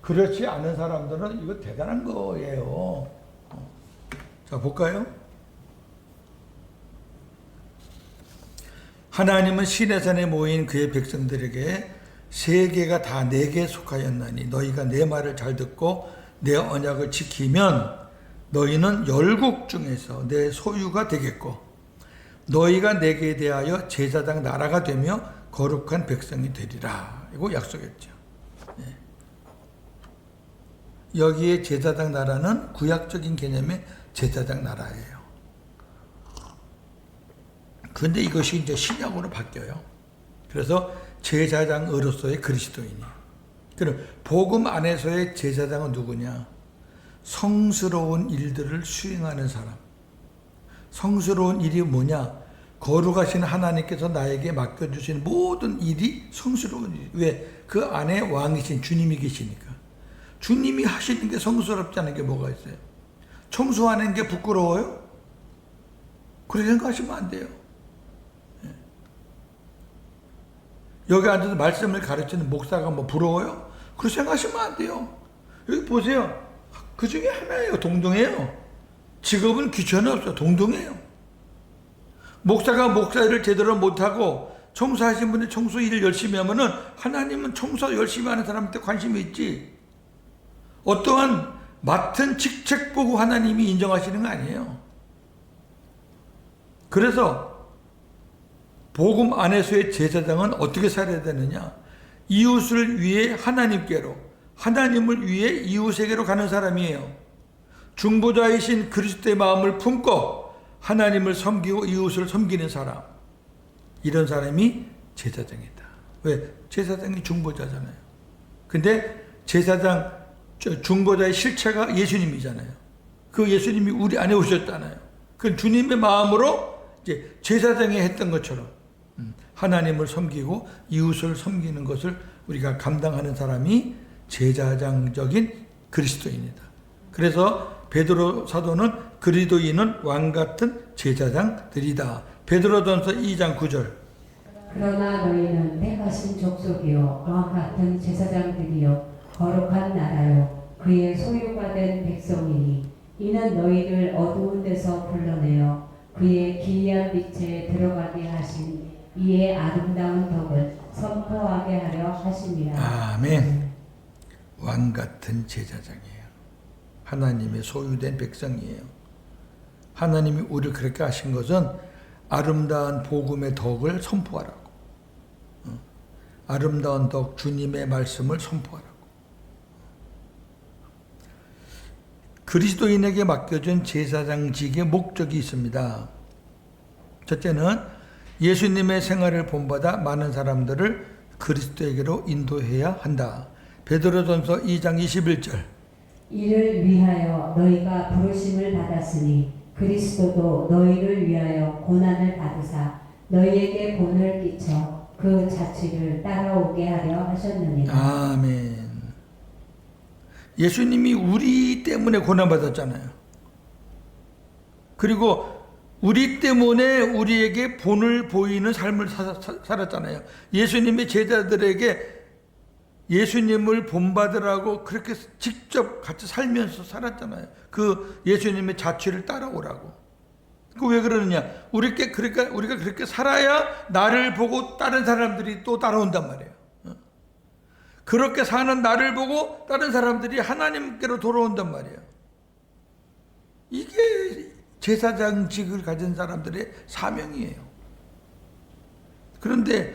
그렇지 않은 사람들은 이거 대단한 거예요. 자 볼까요? 하나님은 시내산에 모인 그의 백성들에게 세계가 다 내게 속하였나니 너희가 내 말을 잘 듣고 내 언약을 지키면 너희는 열국 중에서 내 소유가 되겠고 너희가 내게 대하여 제사장 나라가 되며 거룩한 백성이 되리라. 이거 약속했죠. 여기에 제사장 나라는 구약적인 개념의 제사장 나라예요. 그런데 이것이 이제 신약으로 바뀌어요. 그래서 제사장으로서의 그리스도인이에요. 그럼 복음 안에서의 제사장은 누구냐? 성스러운 일들을 수행하는 사람. 성스러운 일이 뭐냐? 거룩하신 하나님께서 나에게 맡겨주신 모든 일이 성스러운 일. 왜? 그 안에 왕이신 주님이 계시니까. 주님이 하시는 게 성스럽지 않은 게 뭐가 있어요? 청소하는 게 부끄러워요? 그렇게 생각하시면 안 돼요. 여기 앉아서 말씀을 가르치는 목사가 뭐 부러워요? 그렇게 생각하시면 안 돼요. 여기 보세요. 그 중에 하나예요. 동등해요. 직업은 귀천이 없어요. 동등해요. 목사가 목사 일을 제대로 못하고 청소하신 분이 청소 일을 열심히 하면은 하나님은 청소 열심히 하는 사람한테 관심이 있지. 어떠한 맡은 직책 보고 하나님이 인정하시는 거 아니에요. 그래서 복음 안에서의 제사장은 어떻게 살아야 되느냐? 이웃을 위해 하나님께로, 하나님을 위해 이웃에게로 가는 사람이에요. 중보자이신 그리스도의 마음을 품고 하나님을 섬기고 이웃을 섬기는 사람. 이런 사람이 제사장이다. 왜? 제사장이 중보자잖아요. 근데 제사장, 중보자의 실체가 예수님이잖아요. 그 예수님이 우리 안에 오셨잖아요. 그 주님의 마음으로 이제 제사장이 했던 것처럼 하나님을 섬기고 이웃을 섬기는 것을 우리가 감당하는 사람이 제사장적인 그리스도인이다. 그래서 베드로 사도는 그리스도인은 왕 같은 제사장들이다. 베드로전서 2장 9절. 그러나 너희는 택하신 족속이요 왕 같은 제사장들이요 거룩한 나라요 그의 소유가 된 백성이니 이는 너희를 어두운 데서 불러내어 그의 기이한 빛에 들어가게 하신 이의 아름다운 덕을 선포하게 하려 하심이라. 아멘. 왕 같은 제사장이에요. 하나님의 소유된 백성이에요. 하나님이 우리를 그렇게 하신 것은 아름다운 복음의 덕을 선포하라고. 아름다운 덕 주님의 말씀을 선포하라고. 그리스도인에게 맡겨준 제사장직의 목적이 있습니다. 첫째는 예수님의 생활을 본받아 많은 사람들을 그리스도에게로 인도해야 한다. 베드로전서 2장 21절. 이를 위하여 너희가 부르심을 받았으니 그리스도도 너희를 위하여 고난을 받으사 너희에게 본을 끼쳐 그 자취를 따라오게 하려 하셨느니라. 아멘. 예수님이 우리 때문에 고난받았잖아요. 그리고 우리 때문에 우리에게 본을 보이는 삶을 살았잖아요. 예수님의 제자들에게 예수님을 본받으라고 그렇게 직접 같이 살면서 살았잖아요. 그 예수님의 자취를 따라오라고. 그 왜 그러느냐? 그러니까 우리가 그렇게 살아야 나를 보고 다른 사람들이 또 따라온단 말이에요. 그렇게 사는 나를 보고 다른 사람들이 하나님께로 돌아온단 말이에요. 이게 제사장직을 가진 사람들의 사명이에요. 그런데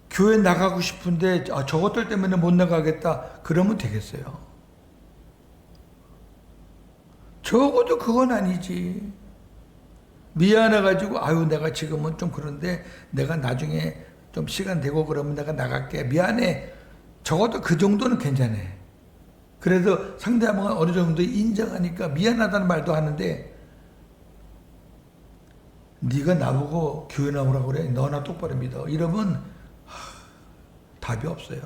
교회 나가고 싶은데 저것들 때문에 못 나가겠다 그러면 되겠어요? 적어도 그건 아니지. 미안해가지고 아유 내가 지금은 좀 그런데 내가 나중에 좀 시간 되고 그러면 내가 나갈게. 미안해. 적어도 그 정도는 괜찮아. 그래도 상대방은 어느 정도 인정하니까 미안하다는 말도 하는데 네가 나보고 교회 나오라고 그래. 너나 똑바로 믿어. 이러면 답이 없어요.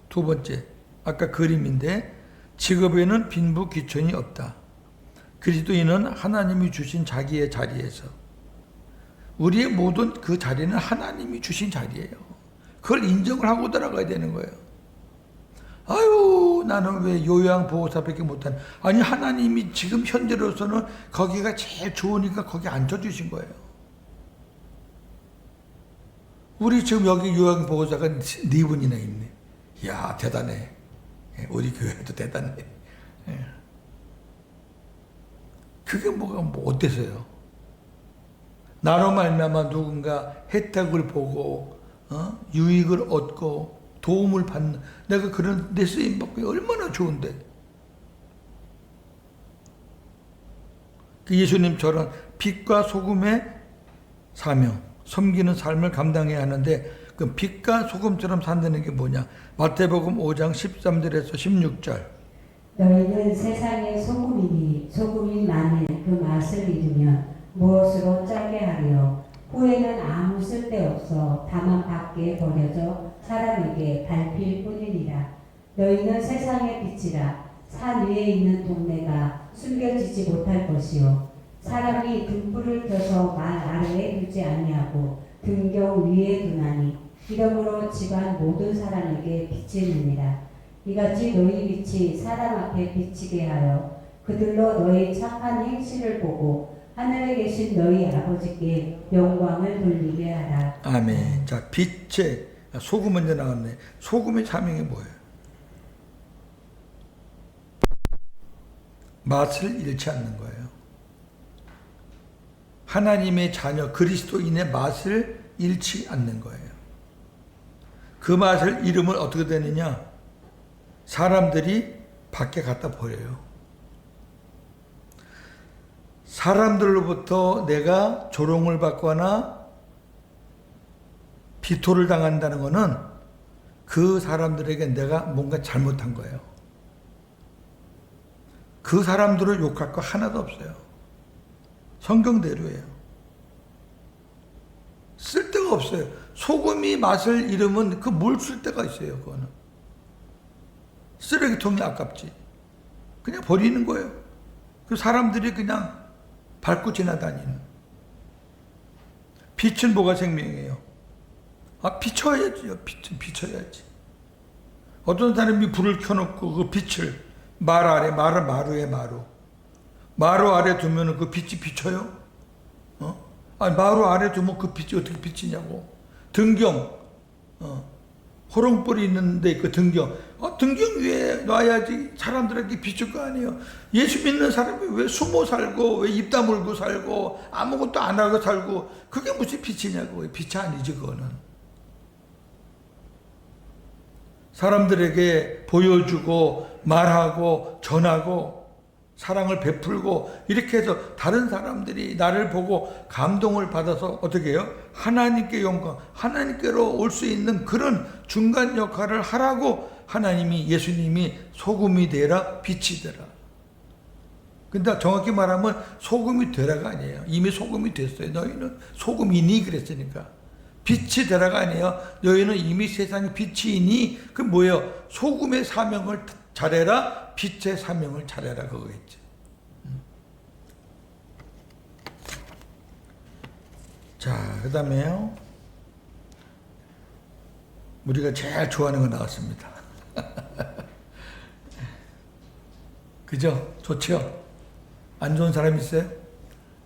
두 번째, 아까 그림인데 직업에는 빈부귀천이 없다. 그리스도인은 하나님이 주신 자기의 자리에서 우리의 모든 그 자리는 하나님이 주신 자리예요. 그걸 인정을 하고 들어가야 되는 거예요. 아유 나는 왜 요양보호사밖에 못하는. 아니 하나님이 지금 현재로서는 거기가 제일 좋으니까 거기 앉혀주신 거예요. 우리 지금 여기 요양보호사가 4분이나 있네. 이야 대단해. 우리 교회도 대단해. 그게 뭐 어때서요? 나로 말미암아 누군가 혜택을 보고 유익을 얻고 도움을 받는 내가 그런 데 쓰임 받고 얼마나 좋은데. 예수님처럼 빛과 소금의 사명, 섬기는 삶을 감당해야 하는데 그 빛과 소금처럼 산다는 게 뭐냐? 마태복음 5장 13절에서 16절. 너희는 세상의 소금이니 소금이 만일 그 맛을 잃으면 무엇으로 짜게 하리요? 후에는 아무 쓸데없어 다만 밖에 버려져 사람에게 밟힐 뿐이니라. 너희는 세상의 빛이라. 산 위에 있는 동네가 숨겨지지 못할 것이요 사람이 등불을 켜서 말 아래에 두지 아니하고 등경 위에 두나니 이러므로 집안 모든 사람에게 비치느니라. 이같이 너희 빛이 사람 앞에 비치게 하여 그들로 너희 착한 행실을 보고 하늘에 계신 너희 아버지께 영광을 돌리게 하라. 아멘. 자, 빛의 소금 먼저 나왔네. 소금의 사명이 뭐예요? 맛을 잃지 않는 거예요. 하나님의 자녀 그리스도인의 맛을 잃지 않는 거예요. 그 맛을 잃으면 어떻게 되느냐? 사람들이 밖에 갖다 버려요. 사람들로부터 내가 조롱을 받거나 비토를 당한다는 것은 그 사람들에게 내가 뭔가 잘못한 거예요. 그 사람들을 욕할 거 하나도 없어요. 성경대로예요. 쓸데가 없어요. 소금이 맛을 잃으면 그 뭘 쓸데가 있어요. 그거는 쓰레기통이 아깝지. 그냥 버리는 거예요. 그 사람들이 그냥 밟고 지나다니는. 빛은 뭐가 생명이에요? 비춰야지요. 빛은 비춰야지. 어떤 사람이 불을 켜놓고 그 빛을 말 아래, 마루에 마루 아래 두면 그 빛이 비쳐요? 마루 아래 두면 그 빛이 어떻게 비치냐고. 등경, 호롱불이 있는데 그 등경, 등경 위에 놔야지 사람들에게 비출 거 아니에요. 예수 믿는 사람이 왜 숨어 살고 왜 입 다물고 살고 아무것도 안 하고 살고 그게 무슨 빛이냐고. 빛이 아니지 그거는. 사람들에게 보여주고 말하고 전하고 사랑을 베풀고 이렇게 해서 다른 사람들이 나를 보고 감동을 받아서 어떻게 해요? 하나님께 영광, 하나님께로 올 수 있는 그런 중간 역할을 하라고 하나님이, 예수님이 소금이 되라, 빛이 되라. 근데 정확히 말하면 소금이 되라가 아니에요. 이미 소금이 됐어요. 너희는 소금이니 그랬으니까. 빛이 되라가 아니에요. 너희는 이미 세상의 빛이니. 그 뭐예요? 소금의 사명을 잘해라, 빛의 사명을 잘해라 그거겠지. 자, 그 다음에요. 우리가 제일 좋아하는 거 나왔습니다. 그죠? 좋죠? 안 좋은 사람 있어요?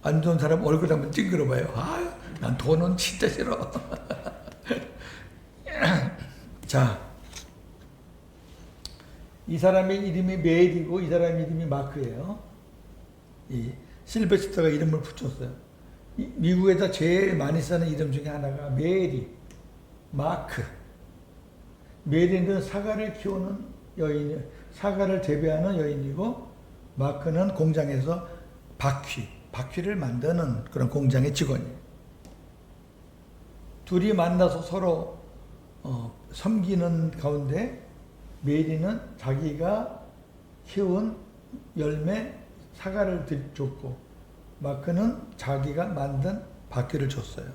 안 좋은 사람 얼굴 한번 찡그려 봐요. 아, 난 돈은 진짜 싫어. 자, 이 사람의 이름이 메일이고 이 사람의 이름이 마크예요. 이 실베스터가 이름을 붙였어요. 미국에서 제일 많이 쓰는 이름 중에 하나가 메리, 마크. 메리는 사과를 키우는 여인, 사과를 재배하는 여인이고, 마크는 공장에서 바퀴를 만드는 그런 공장의 직원이에요. 둘이 만나서 서로 섬기는 가운데 메리는 자기가 키운 열매 사과를 줬고, 마크는 자기가 만든 바퀴를 줬어요.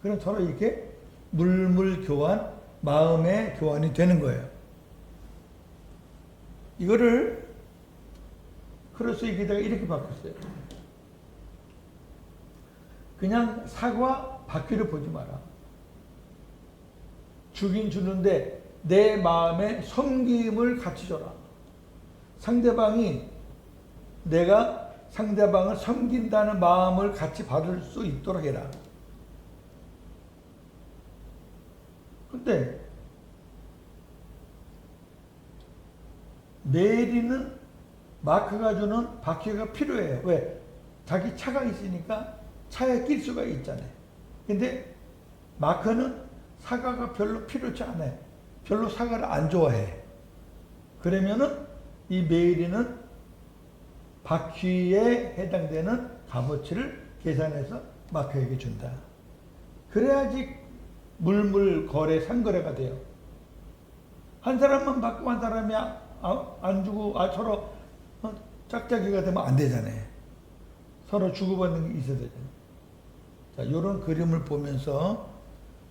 그럼 서로 이렇게 물물 교환, 마음의 교환이 되는 거예요. 이거를 크로스의 기대가 이렇게 바꿨어요. 그냥 사과 바퀴를 보지 마라. 주긴 주는데 내 마음에 섬김을 같이 줘라. 상대방이 내가 상대방을 섬긴다는 마음을 같이 받을 수 있도록 해라. 근데 메리는 마크가 주는 바퀴가 필요해요. 왜? 자기 차가 있으니까 차에 낄 수가 있잖아요. 근데 마크는 사과가 별로 필요치 않아요. 별로 사과를 안 좋아해. 그러면은 이 메리는 바퀴에 해당되는 값어치를 계산해서 마크에게 준다. 그래야지 물물 거래 상거래가 돼요. 한 사람만 받고 한 사람이 안 주고 서로 짝짝이가 되면 안 되잖아요. 서로 주고받는 게 있어야 되잖아요. 자, 이런 그림을 보면서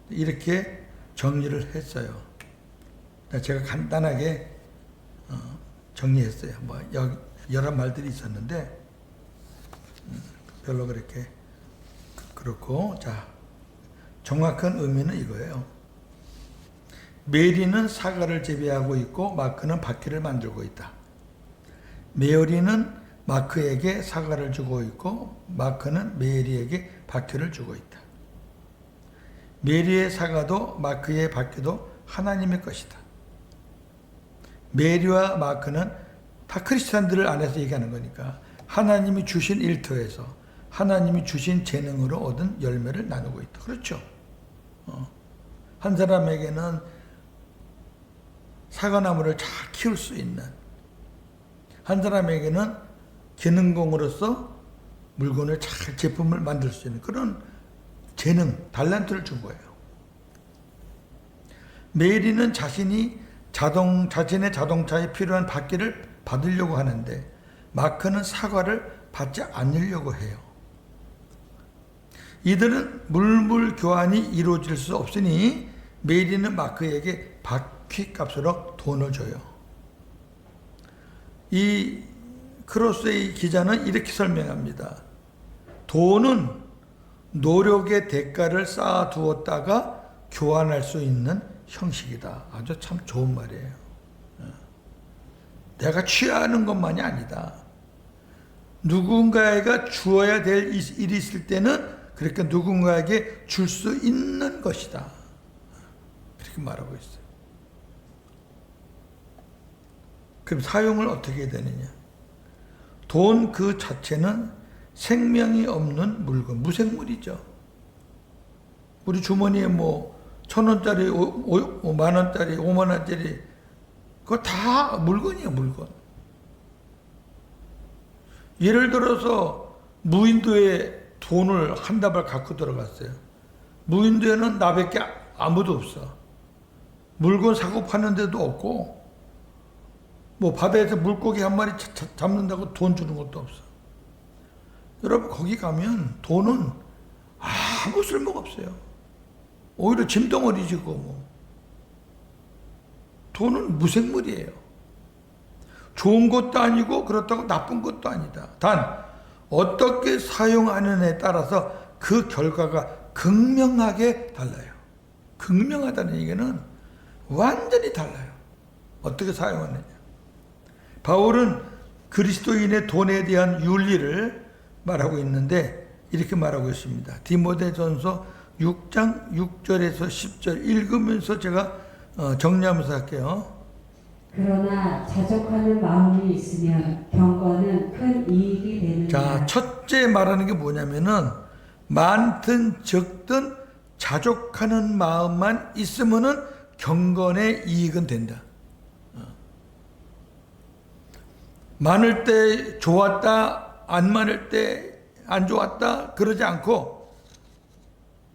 이렇게 정리를 했어요. 제가 간단하게 정리했어요. 뭐 여러 말들이 있었는데 별로 그렇게 그렇고, 자, 정확한 의미는 이거예요. 메리는 사과를 재배하고 있고 마크는 바퀴를 만들고 있다. 메어리는 마크에게 사과를 주고 있고 마크는 메리에게 바퀴를 주고 있다. 메리의 사과도 마크의 바퀴도 하나님의 것이다. 메리와 마크는 다 크리스찬들을 안에서 얘기하는 거니까 하나님이 주신 일터에서 하나님이 주신 재능으로 얻은 열매를 나누고 있다. 그렇죠? 한 사람에게는 사과나무를 잘 키울 수 있는, 한 사람에게는 기능공으로서 물건을 잘 제품을 만들 수 있는 그런 재능, 달란트를 준 거예요. 메리는 자신의 자동차에 필요한 바퀴를 받으려고 하는데 마크는 사과를 받지 않으려고 해요. 이들은 물물 교환이 이루어질 수 없으니 메리는 마크에게 바퀴 값으로 돈을 줘요. 이 크로스의 기자는 이렇게 설명합니다. 돈은 노력의 대가를 쌓아두었다가 교환할 수 있는 형식이다. 아주 참 좋은 말이에요. 내가 취하는 것만이 아니다. 누군가에게 주어야 될 일이 있을 때는 그렇게 누군가에게 줄 수 있는 것이다. 그렇게 말하고 있어요. 그럼 사용을 어떻게 해야 되느냐? 돈 그 자체는 생명이 없는 물건, 무생물이죠. 우리 주머니에 뭐 1,000원짜리, 10,000원짜리, 50,000원짜리 그거 다 물건이에요, 물건. 예를 들어서 무인도에 돈을 한 다발 갖고 들어갔어요. 무인도에는 나밖에 아무도 없어. 물건 사고 파는 데도 없고, 뭐 바다에서 물고기 한 마리 잡는다고 돈 주는 것도 없어. 여러분, 거기 가면 돈은 아무 쓸모가 없어요. 오히려 짐덩어리지, 그거 뭐. 돈은 무생물이에요. 좋은 것도 아니고 그렇다고 나쁜 것도 아니다. 단 어떻게 사용하느냐에 따라서 그 결과가 극명하게 달라요. 극명하다는 얘기는 완전히 달라요. 어떻게 사용하느냐. 바울은 그리스도인의 돈에 대한 윤리를 말하고 있는데 이렇게 말하고 있습니다. 디모데전서 6장 6절에서 10절 읽으면서 제가 정리하면서 할게요. 그러나 자족하는 마음이 있으면 경건은 큰 이익이 되느니라. 자, 첫째 말하는 게 뭐냐면은 많든 적든 자족하는 마음만 있으면은 경건의 이익은 된다. 많을 때 좋았다, 안 많을 때 안 좋았다 그러지 않고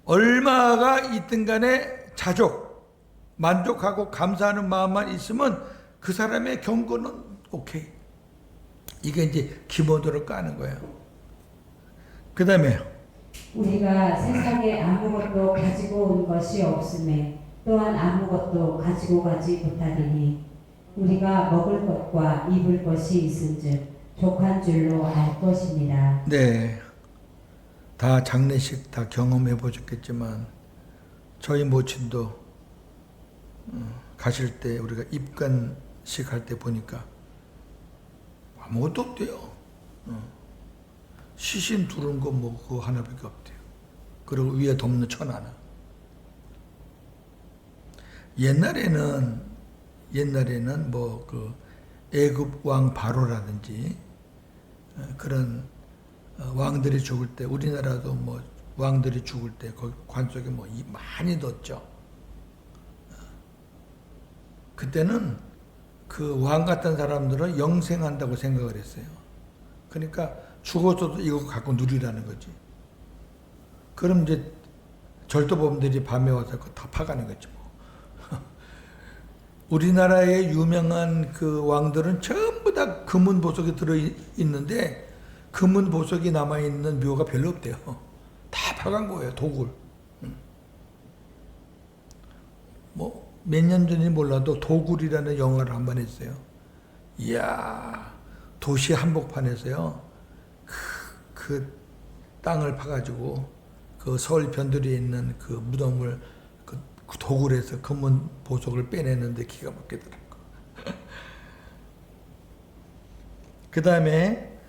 얼마가 있든 간에 자족, 만족하고 감사하는 마음만 있으면 그 사람의 경건은 오케이. 이게 이제 기본으로 까는 거예요. 그 다음에 우리가 세상에 아무것도 가지고 온 것이 없음에 또한 아무것도 가지고 가지 못하리니 우리가 먹을 것과 입을 것이 있은즉 족한 줄로 알 것입니다. 네, 다 장례식 다 경험해 보셨겠지만 저희 모친도 가실 때 우리가 입관식 할 때 보니까 아무것도 없대요. 시신 두른 거 뭐 그거 하나밖에 없대요. 그리고 위에 덮는 천 하나. 옛날에는 뭐 그 애굽 왕 바로라든지 그런 왕들이 죽을 때 우리나라도 뭐 왕들이 죽을 때 거기 관 속에 뭐 많이 넣었죠. 그때는 그 왕 같은 사람들은 영생한다고 생각을 했어요. 그러니까 죽어서도 이거 갖고 누리라는 거지. 그럼 이제 절도범들이 밤에 와서 그거 다 파가는 거지 뭐. 우리나라의 유명한 그 왕들은 전부 다 금은 보석이 들어 있는데 금은 보석이 남아 있는 묘가 별로 없대요. 다 파간 거예요, 도굴. 뭐 몇 년 전이 몰라도 도굴이라는 영화를 한 번 했어요. 이야, 도시 한복판에서요. 그 땅을 파가지고 그 서울 변두리에 있는 그 무덤을 그 도굴해서 금은 보석을 빼내는데 기가 막히더라고. 그 다음에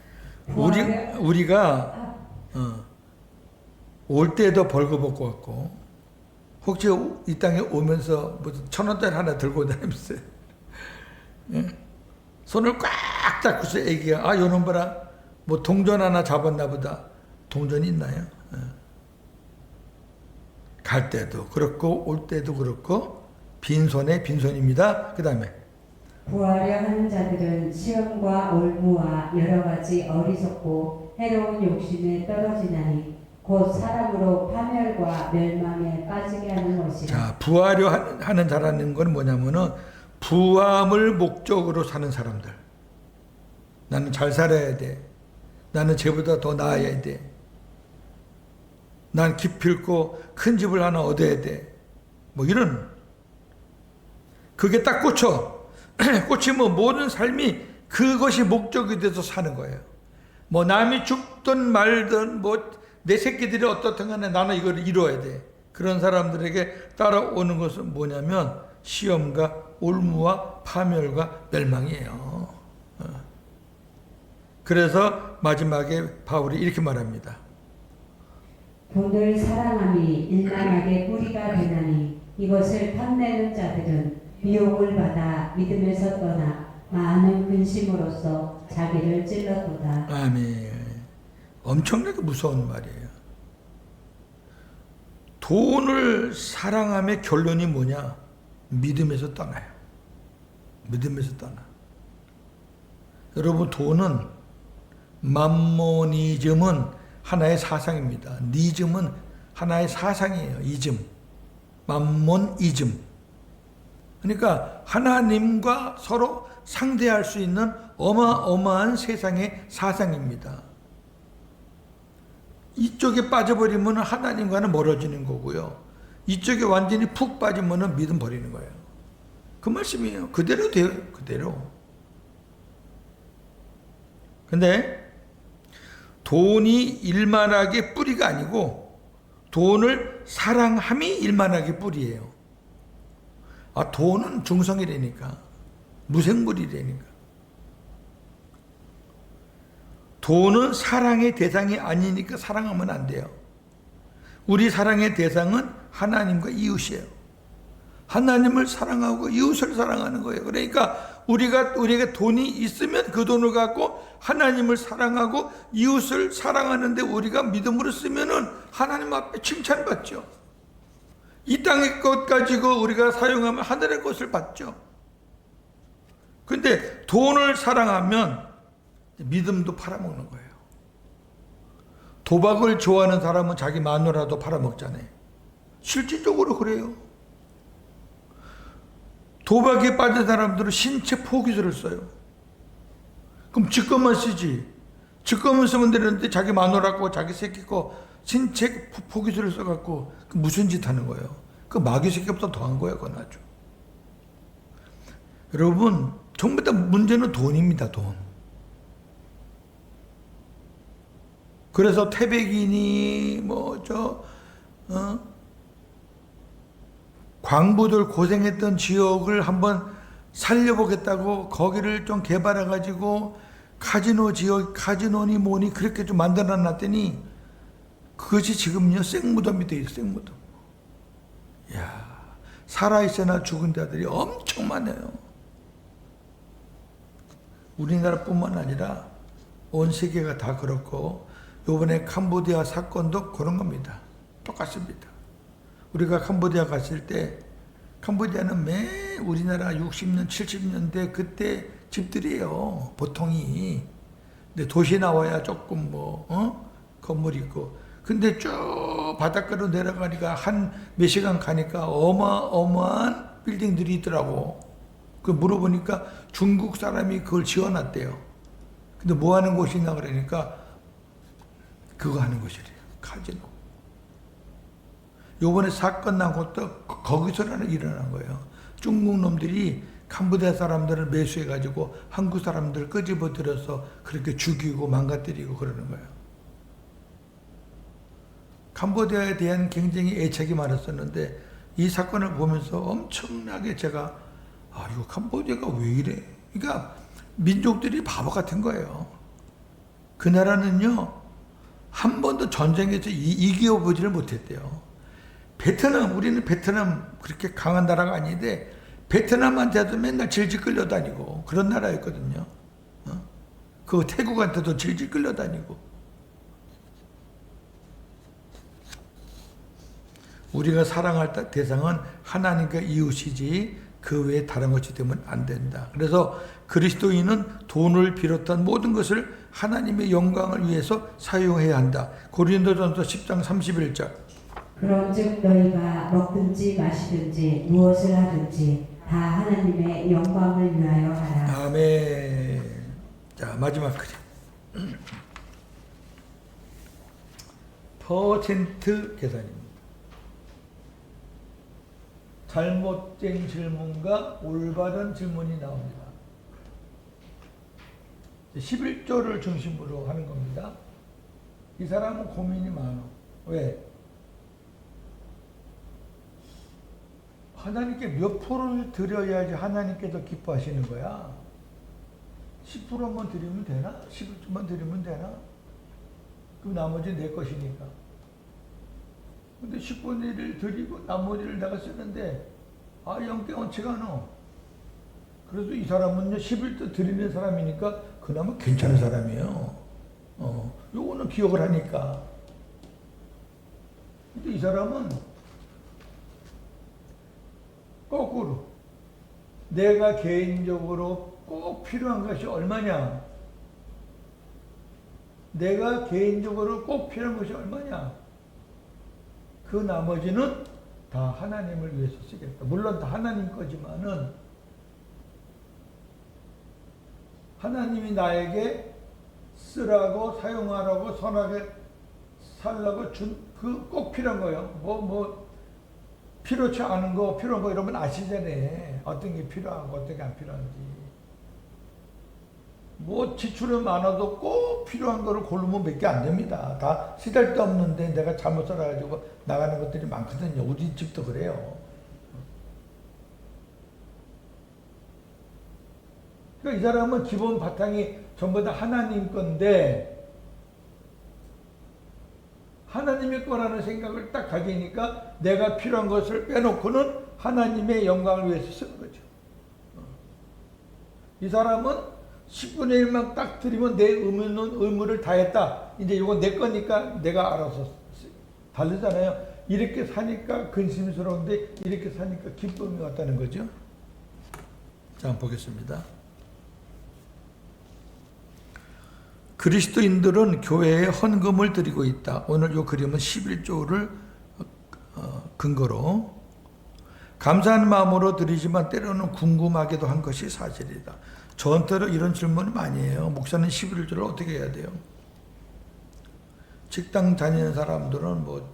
우리가 올 때도 벌거벗고 왔고 혹시 이 땅에 오면서 무슨 1,000원짜리 하나 들고 다니면서 손을 꽉 잡고서 애기가 아 요놈 봐라 뭐 동전 하나 잡았나 보다. 동전이 있나요? 갈 때도 그렇고 올 때도 그렇고 빈손에 빈손입니다. 그 다음에 구하려 하는 자들은 시험과 올무와 여러 가지 어리석고 해로운 욕심에 떨어지나니 곧 사람으로 파멸과 멸망에 빠지게 하는 것이라. 자, 부하려 하는 자라는 건 뭐냐면은 부함을 목적으로 사는 사람들. 나는 잘 살아야 돼. 나는 쟤보다 더 나아야 돼. 난 기필코 큰 집을 하나 얻어야 돼. 뭐 이런. 그게 딱 꽂혀. 꽂히면 모든 삶이 그것이 목적이 돼서 사는 거예요. 뭐 남이 죽든 말든 뭐 내 새끼들이 어떻든 간에 나는 이걸 이루어야 돼. 그런 사람들에게 따라오는 것은 뭐냐면 시험과 올무와 파멸과 멸망이에요. 그래서 마지막에 바울이 이렇게 말합니다. 돈을 사랑함이 일만하게 뿌리가 되나니 이것을 탐내는 자들은 미혹을 받아 믿음에서 떠나 많은 근심으로써 자기를 찔러도다. 아멘. 엄청나게 무서운 말이에요. 돈을 사랑함의 결론이 뭐냐? 믿음에서 떠나요. 믿음에서 떠나. 여러분 돈은 맘모니즘은 하나의 사상입니다. 니즘은 하나의 사상이에요. 이즘. 맘몬이즘. 그러니까 하나님과 서로 상대할 수 있는 어마어마한 세상의 사상입니다. 이쪽에 빠져버리면 하나님과는 멀어지는 거고요. 이쪽에 완전히 푹 빠지면 믿음 버리는 거예요. 그 말씀이에요. 그대로 돼요. 그대로. 근데 돈이 일만하게 뿌리가 아니고 돈을 사랑함이 일만하게 뿌리예요. 아, 돈은 중성이라니까. 무생물이라니까. 돈은 사랑의 대상이 아니니까 사랑하면 안 돼요. 우리 사랑의 대상은 하나님과 이웃이에요. 하나님을 사랑하고 이웃을 사랑하는 거예요. 그러니까 우리가 돈이 있으면 그 돈을 갖고 하나님을 사랑하고 이웃을 사랑하는데 우리가 믿음으로 쓰면은 하나님 앞에 칭찬받죠. 이 땅의 것 가지고 우리가 사용하면 하늘의 것을 받죠. 근데 돈을 사랑하면 믿음도 팔아먹는 거예요. 도박을 좋아하는 사람은 자기 마누라도 팔아먹잖아요. 실질적으로 그래요. 도박에 빠진 사람들은 신체 포기술을 써요. 그럼 직권만 쓰지. 직권만 쓰면 되는데 자기 마누라 거, 자기 새끼 거 신체 포기술을 써갖고 그 무슨 짓 하는 거예요. 그 마귀 새끼보다 더한 거야, 그건 아주. 여러분, 전부 다 문제는 돈입니다, 돈. 그래서 태백인이 광부들 고생했던 지역을 한번 살려보겠다고 거기를 좀 개발해가지고 카지노 지역, 카지노니 뭐니 그렇게 좀 만들어 놨더니 그것이 지금요 생무덤이 돼 있어요. 생무덤. 야, 살아있으나 죽은 자들이 엄청 많아요. 우리나라뿐만 아니라 온 세계가 다 그렇고 이번에 캄보디아 사건도 그런 겁니다. 똑같습니다. 우리가 캄보디아 갔을 때 캄보디아는 매 우리나라 60년, 70년대 그때 집들이에요. 보통이. 근데 도시 나와야 조금 건물 있고. 근데 쭉 바닷가로 내려가니까 한 몇 시간 가니까 어마어마한 빌딩들이 있더라고. 그 물어보니까 중국 사람이 그걸 지어놨대요. 근데 뭐 하는 곳이냐 그러니까 그거 하는 곳이래요. 카지노. 요번에 사건 난 것도 거기서 일어난 거예요. 중국 놈들이 캄보디아 사람들을 매수해가지고 한국 사람들을 끄집어 들여서 그렇게 죽이고 망가뜨리고 그러는 거예요. 캄보디아에 대한 굉장히 애착이 많았었는데 이 사건을 보면서 엄청나게 제가 이거 캄보디아가 왜 이래? 그러니까 민족들이 바보 같은 거예요. 그 나라는요 한 번도 전쟁에서 이겨보지를 못했대요. 베트남, 우리는 베트남 그렇게 강한 나라가 아닌데 베트남한테도 맨날 질질 끌려다니고 그런 나라였거든요. 그 태국한테도 질질 끌려다니고. 우리가 사랑할 대상은 하나님과 이웃이지 그 외에 다른 것이 되면 안 된다. 그래서 그리스도인은 돈을 비롯한 모든 것을 하나님의 영광을 위해서 사용해야 한다. 고린도전서 10장 31절. 그런즉 너희가 먹든지 마시든지 무엇을 하든지 다 하나님의 영광을 위하여 하라. 아멘. 자, 마지막 그림. 퍼센트 계산입니다. 잘못된 질문과 올바른 질문이 나옵니다. 11조를 중심으로 하는 겁니다. 이 사람은 고민이 많아. 왜? 하나님께 몇 프로를 드려야지 하나님께서 기뻐하시는 거야? 10%만 드리면 되나? 11조만 드리면 되나? 그럼 나머지 내 것이니까. 근데 10분의 1을 드리고 나머지를 내가 쓰는데 영경원치가 않아. 그래도 이 사람은요 11조 드리는 사람이니까 그나마 괜찮은 사람이에요. 요거는 기억을 하니까. 근데 이 사람은 거꾸로 내가 개인적으로 꼭 필요한 것이 얼마냐? 내가 개인적으로 꼭 필요한 것이 얼마냐? 그 나머지는 다 하나님을 위해서 쓰겠다. 물론 다 하나님 거지만은 하나님이 나에게 쓰라고 사용하라고 선하게 살라고 준 그 꼭 필요한 거예요. 필요치 않은 거, 필요한 거 이러면 아시잖아요. 어떤 게 필요하고 어떤 게 안 필요한지. 지출은 많아도 꼭 필요한 거를 고르면 몇 개 안 됩니다. 다 쓰잘데없는데 내가 잘못 살아가지고 나가는 것들이 많거든요. 우리 집도 그래요. 그러니까 이 사람은 기본 바탕이 전부 다 하나님 건데 하나님의 거라는 생각을 딱 가지니까 내가 필요한 것을 빼놓고는 하나님의 영광을 위해서 쓰는 거죠. 이 사람은 10분의 1만 딱 드리면 내 의무를 다했다. 이제 이건 내 거니까 내가 알아서 다르잖아요. 이렇게 사니까 근심스러운데 이렇게 사니까 기쁨이 왔다는 거죠. 자, 한번 보겠습니다. 그리스도인들은 교회에 헌금을 드리고 있다. 오늘 이 그림은 11조를 근거로 감사하는 마음으로 드리지만 때로는 궁금하기도 한 것이 사실이다. 저한테도 이런 질문을 많이 해요. 목사는 11조를 어떻게 해야 돼요? 직장 다니는 사람들은 뭐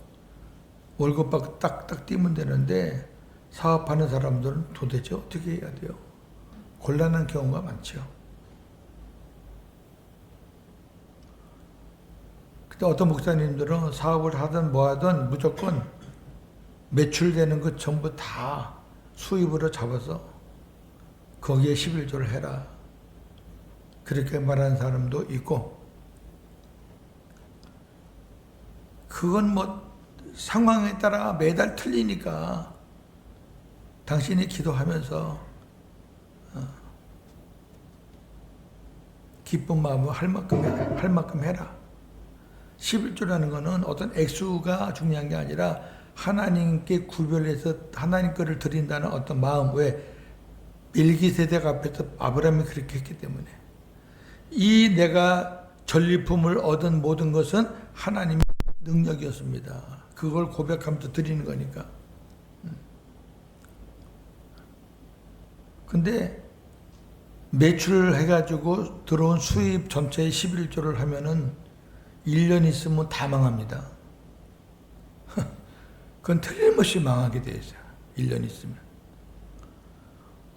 월급 받고 딱딱 뛰면 되는데 사업하는 사람들은 도대체 어떻게 해야 돼요? 곤란한 경우가 많죠. 근데 어떤 목사님들은 사업을 하든 뭐 하든 무조건 매출되는 것 전부 다 수입으로 잡아서 거기에 11조를 해라. 그렇게 말하는 사람도 있고, 그건 뭐 상황에 따라 매달 틀리니까 당신이 기도하면서 기쁜 마음으로 할 만큼 해라. 11조라는 거는 어떤 액수가 중요한 게 아니라 하나님께 구별해서 하나님 거를 드린다는 어떤 마음. 왜? 멜기세덱 앞에서 아브라함이 그렇게 했기 때문에. 이 내가 전리품을 얻은 모든 것은 하나님의 능력이었습니다. 그걸 고백하면서 드리는 거니까. 근데 매출해가지고 들어온 수입 전체의 11조를 하면은 1년 있으면 다 망합니다. 그건 틀림없이 망하게 돼 있어요. 1년 있으면.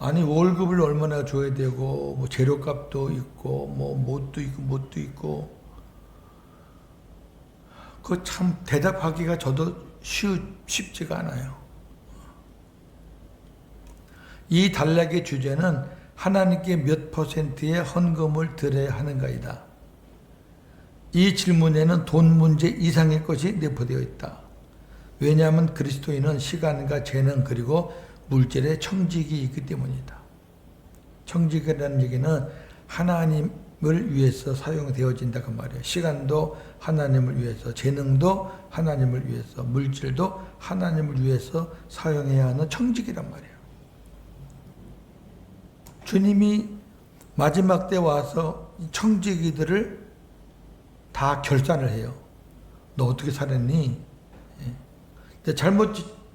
아니 월급을 얼마나 줘야 되고 뭐 재료값도 있고 뭐 뭣도 있고 그 참 대답하기가 저도 쉽지가 않아요. 이 단락의 주제는 하나님께 몇 %의 헌금을 드려야 하는가이다. 이 질문에는 돈 문제 이상의 것이 내포되어 있다. 왜냐하면 그리스도인은 시간과 재능 그리고 물질의 청직이 있기 때문이다. 청직이라는 얘기는 하나님을 위해서 사용되어진다 그 말이에요. 시간도 하나님을 위해서, 재능도 하나님을 위해서, 물질도 하나님을 위해서 사용해야 하는 청직이란 말이에요. 주님이 마지막 때 와서 청지기들을 다 결산을 해요. 너 어떻게 살았니? 예.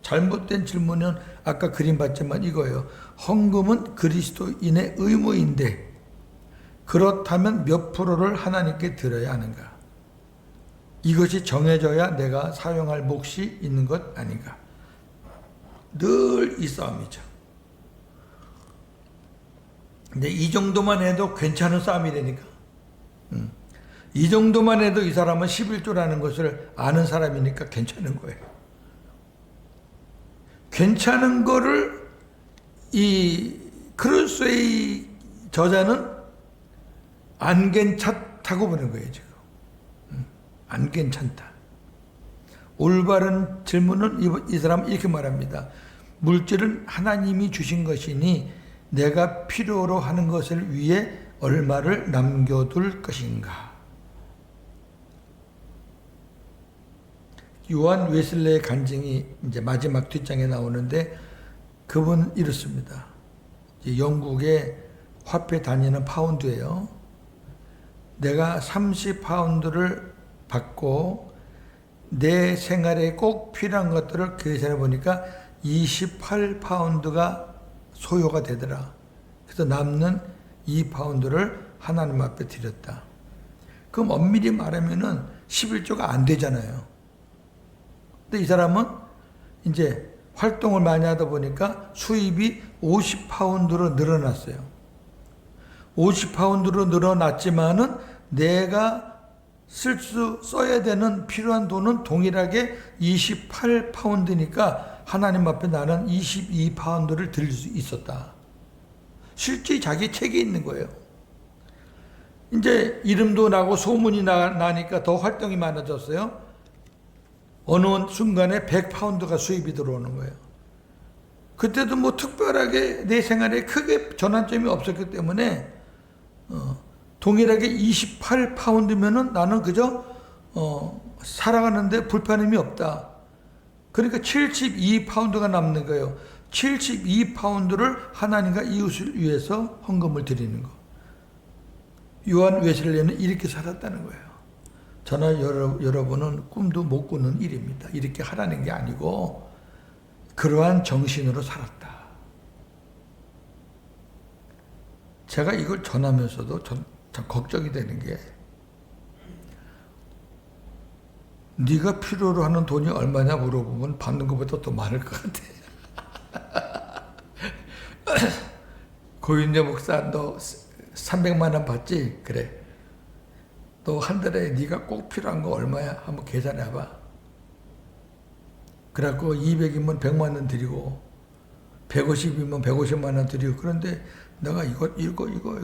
잘못된 질문은 아까 그림 봤지만 이거예요. 헌금은 그리스도인의 의무인데 그렇다면 몇 프로를 하나님께 드려야 하는가? 이것이 정해져야 내가 사용할 몫이 있는 것 아닌가? 늘 이 싸움이죠. 근데 이 정도만 해도 괜찮은 싸움이라니까. 이 정도만 해도 이 사람은 11조라는 것을 아는 사람이니까 괜찮은 거예요. 괜찮은 거를 이 크루세이 저자는 안 괜찮다고 보는 거예요, 지금. 안 괜찮다. 올바른 질문은 이 사람은 이렇게 말합니다. 물질은 하나님이 주신 것이니 내가 필요로 하는 것을 위해 얼마를 남겨둘 것인가. 요한 웨슬레의 간증이 이제 마지막 뒷장에 나오는데 그분 이렇습니다. 영국의 화폐 단위는 파운드예요. 내가 30파운드를 받고 내 생활에 꼭 필요한 것들을 계산해 보니까 28파운드가 소요가 되더라. 그래서 남는 2파운드를 하나님 앞에 드렸다. 그럼 엄밀히 말하면은 11조가 안 되잖아요. 근데 이 사람은 이제 활동을 많이 하다 보니까 수입이 50파운드로 늘어났어요. 50파운드로 늘어났지만은 내가 써야 되는 필요한 돈은 동일하게 28파운드니까 하나님 앞에 나는 22파운드를 드릴 수 있었다. 실제 자기 책에 있는 거예요. 이제 이름도 나고 소문이 나니까 더 활동이 많아졌어요. 어느 순간에 100파운드가 수입이 들어오는 거예요. 그때도 뭐 특별하게 내 생활에 크게 전환점이 없었기 때문에 동일하게 28파운드면은 나는 그저 살아가는데 불편함이 없다. 그러니까 72파운드가 남는 거예요. 72파운드를 하나님과 이웃을 위해서 헌금을 드리는 거. 요한 웨슬레는 이렇게 살았다는 거예요. 저는 여러분은 꿈도 못 꾸는 일입니다. 이렇게 하라는 게 아니고 그러한 정신으로 살았다. 제가 이걸 전하면서도 참 걱정이 되는 게 네가 필요로 하는 돈이 얼마냐 물어보면 받는 것보다 더 많을 것 같아. 고윤재 목사 너 300만 원 받지? 그래. 너 한 달에 네가 꼭 필요한 거 얼마야? 한번 계산해봐. 그래갖고 200이면 100만 원 드리고 150이면 150만 원 드리고 그런데 내가 이거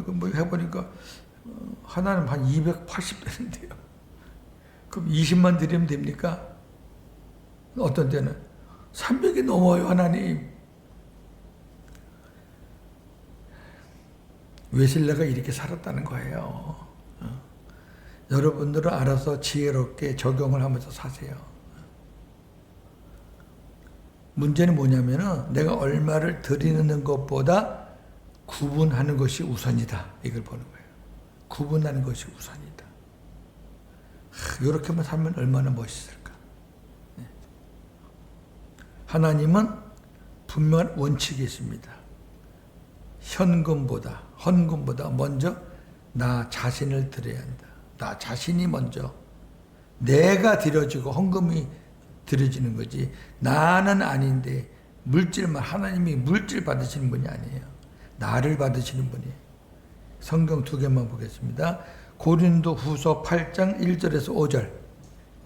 뭐 해보니까 하나는 한 280 되는데요. 그럼 20만 드리면 됩니까? 어떤 때는 300이 넘어요, 하나님. 웨슬레가 이렇게 살았다는 거예요. 여러분들은 알아서 지혜롭게 적용을 하면서 사세요. 문제는 뭐냐면은 내가 얼마를 드리는 것보다 구분하는 것이 우선이다. 이걸 보는 거예요. 구분하는 것이 우선이다. 이렇게만 살면 얼마나 멋있을까. 하나님은 분명한 원칙이 있습니다. 헌금보다 먼저 나 자신을 드려야 한다. 나 자신이 먼저 내가 드려지고 헌금이 드려지는 거지 나는 아닌데 물질만 하나님이 물질 받으시는 분이 아니에요. 나를 받으시는 분이에요. 성경 두 개만 보겠습니다. 고린도 후서 8장 1절에서 5절.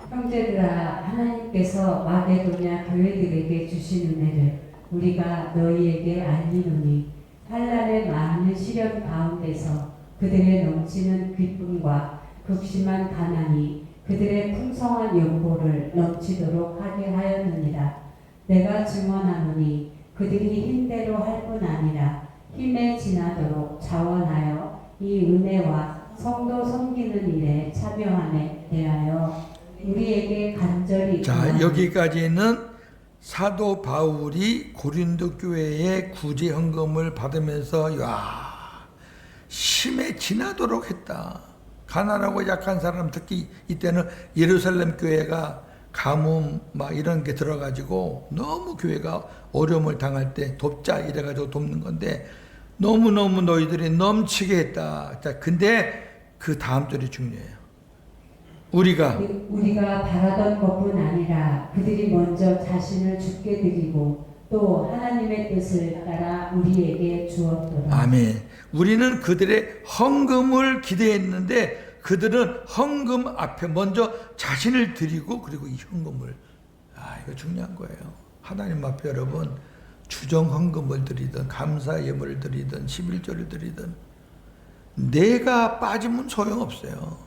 형제들아 하나님께서 마게도냐 교회들에게 주신 은혜를 우리가 너희에게 알리노니 환난의 많은 시련 가운데서 그들의 넘치는 기쁨과 극심한 가난이 그들의 풍성한 연보를 넘치도록 하게 하였느니라. 내가 증언하노니 그들이 힘대로 할 뿐 아니라 힘에 지나도록 자원하여 이 은혜와 성도 섬기는 일에 참여함에 대하여 우리에게 간절히 자, 여기까지는 사도 바울이 고린도 교회에 구제 헌금을 받으면서 심에 지나도록 했다. 가난하고 약한 사람, 특히 이때는 예루살렘 교회가 가뭄 막 이런 게 들어가지고 너무 교회가 어려움을 당할 때 돕자 이래가지고 돕는 건데 너무너무 너희들이 넘치게 했다. 자, 근데 그 다음 절이 중요해요. 우리가 바라던 것뿐 아니라 그들이 먼저 자신을 주께 드리고 또 하나님의 뜻을 따라 우리에게 주었더라. 아멘. 우리는 그들의 헌금을 기대했는데 그들은 헌금 앞에 먼저 자신을 드리고 그리고 이 헌금을 이거 중요한 거예요. 하나님 앞에 여러분 주정 헌금을 드리든 감사 예물을 드리든 11조를 드리든 내가 빠지면 소용없어요.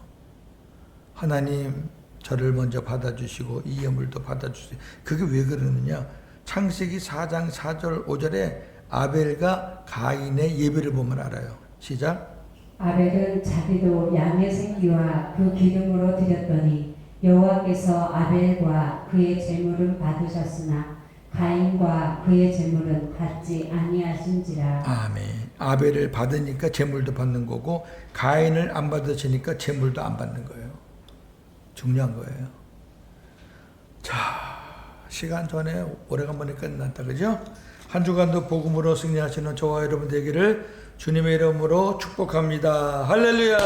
하나님 저를 먼저 받아주시고 이 예물도 받아주세요. 그게 왜 그러느냐. 창세기 4장 4절 5절에 아벨과 가인의 예배를 보면 알아요. 시작. 아벨은 자기도 양의 새끼와 그 기름으로 드렸더니 여호와께서 아벨과 그의 제물은 받으셨으나 가인과 그의 제물은 받지 아니하신지라. 아멘. 아벨을 받으니까 제물도 받는 거고 가인을 안 받으시니까 제물도 안 받는 거예요. 중요한 거예요. 자, 시간 전에 오래간만에 끝났다, 그죠? 한 주간도 복음으로 승리하시는 저와 여러분 되기를 주님의 이름으로 축복합니다. 할렐루야.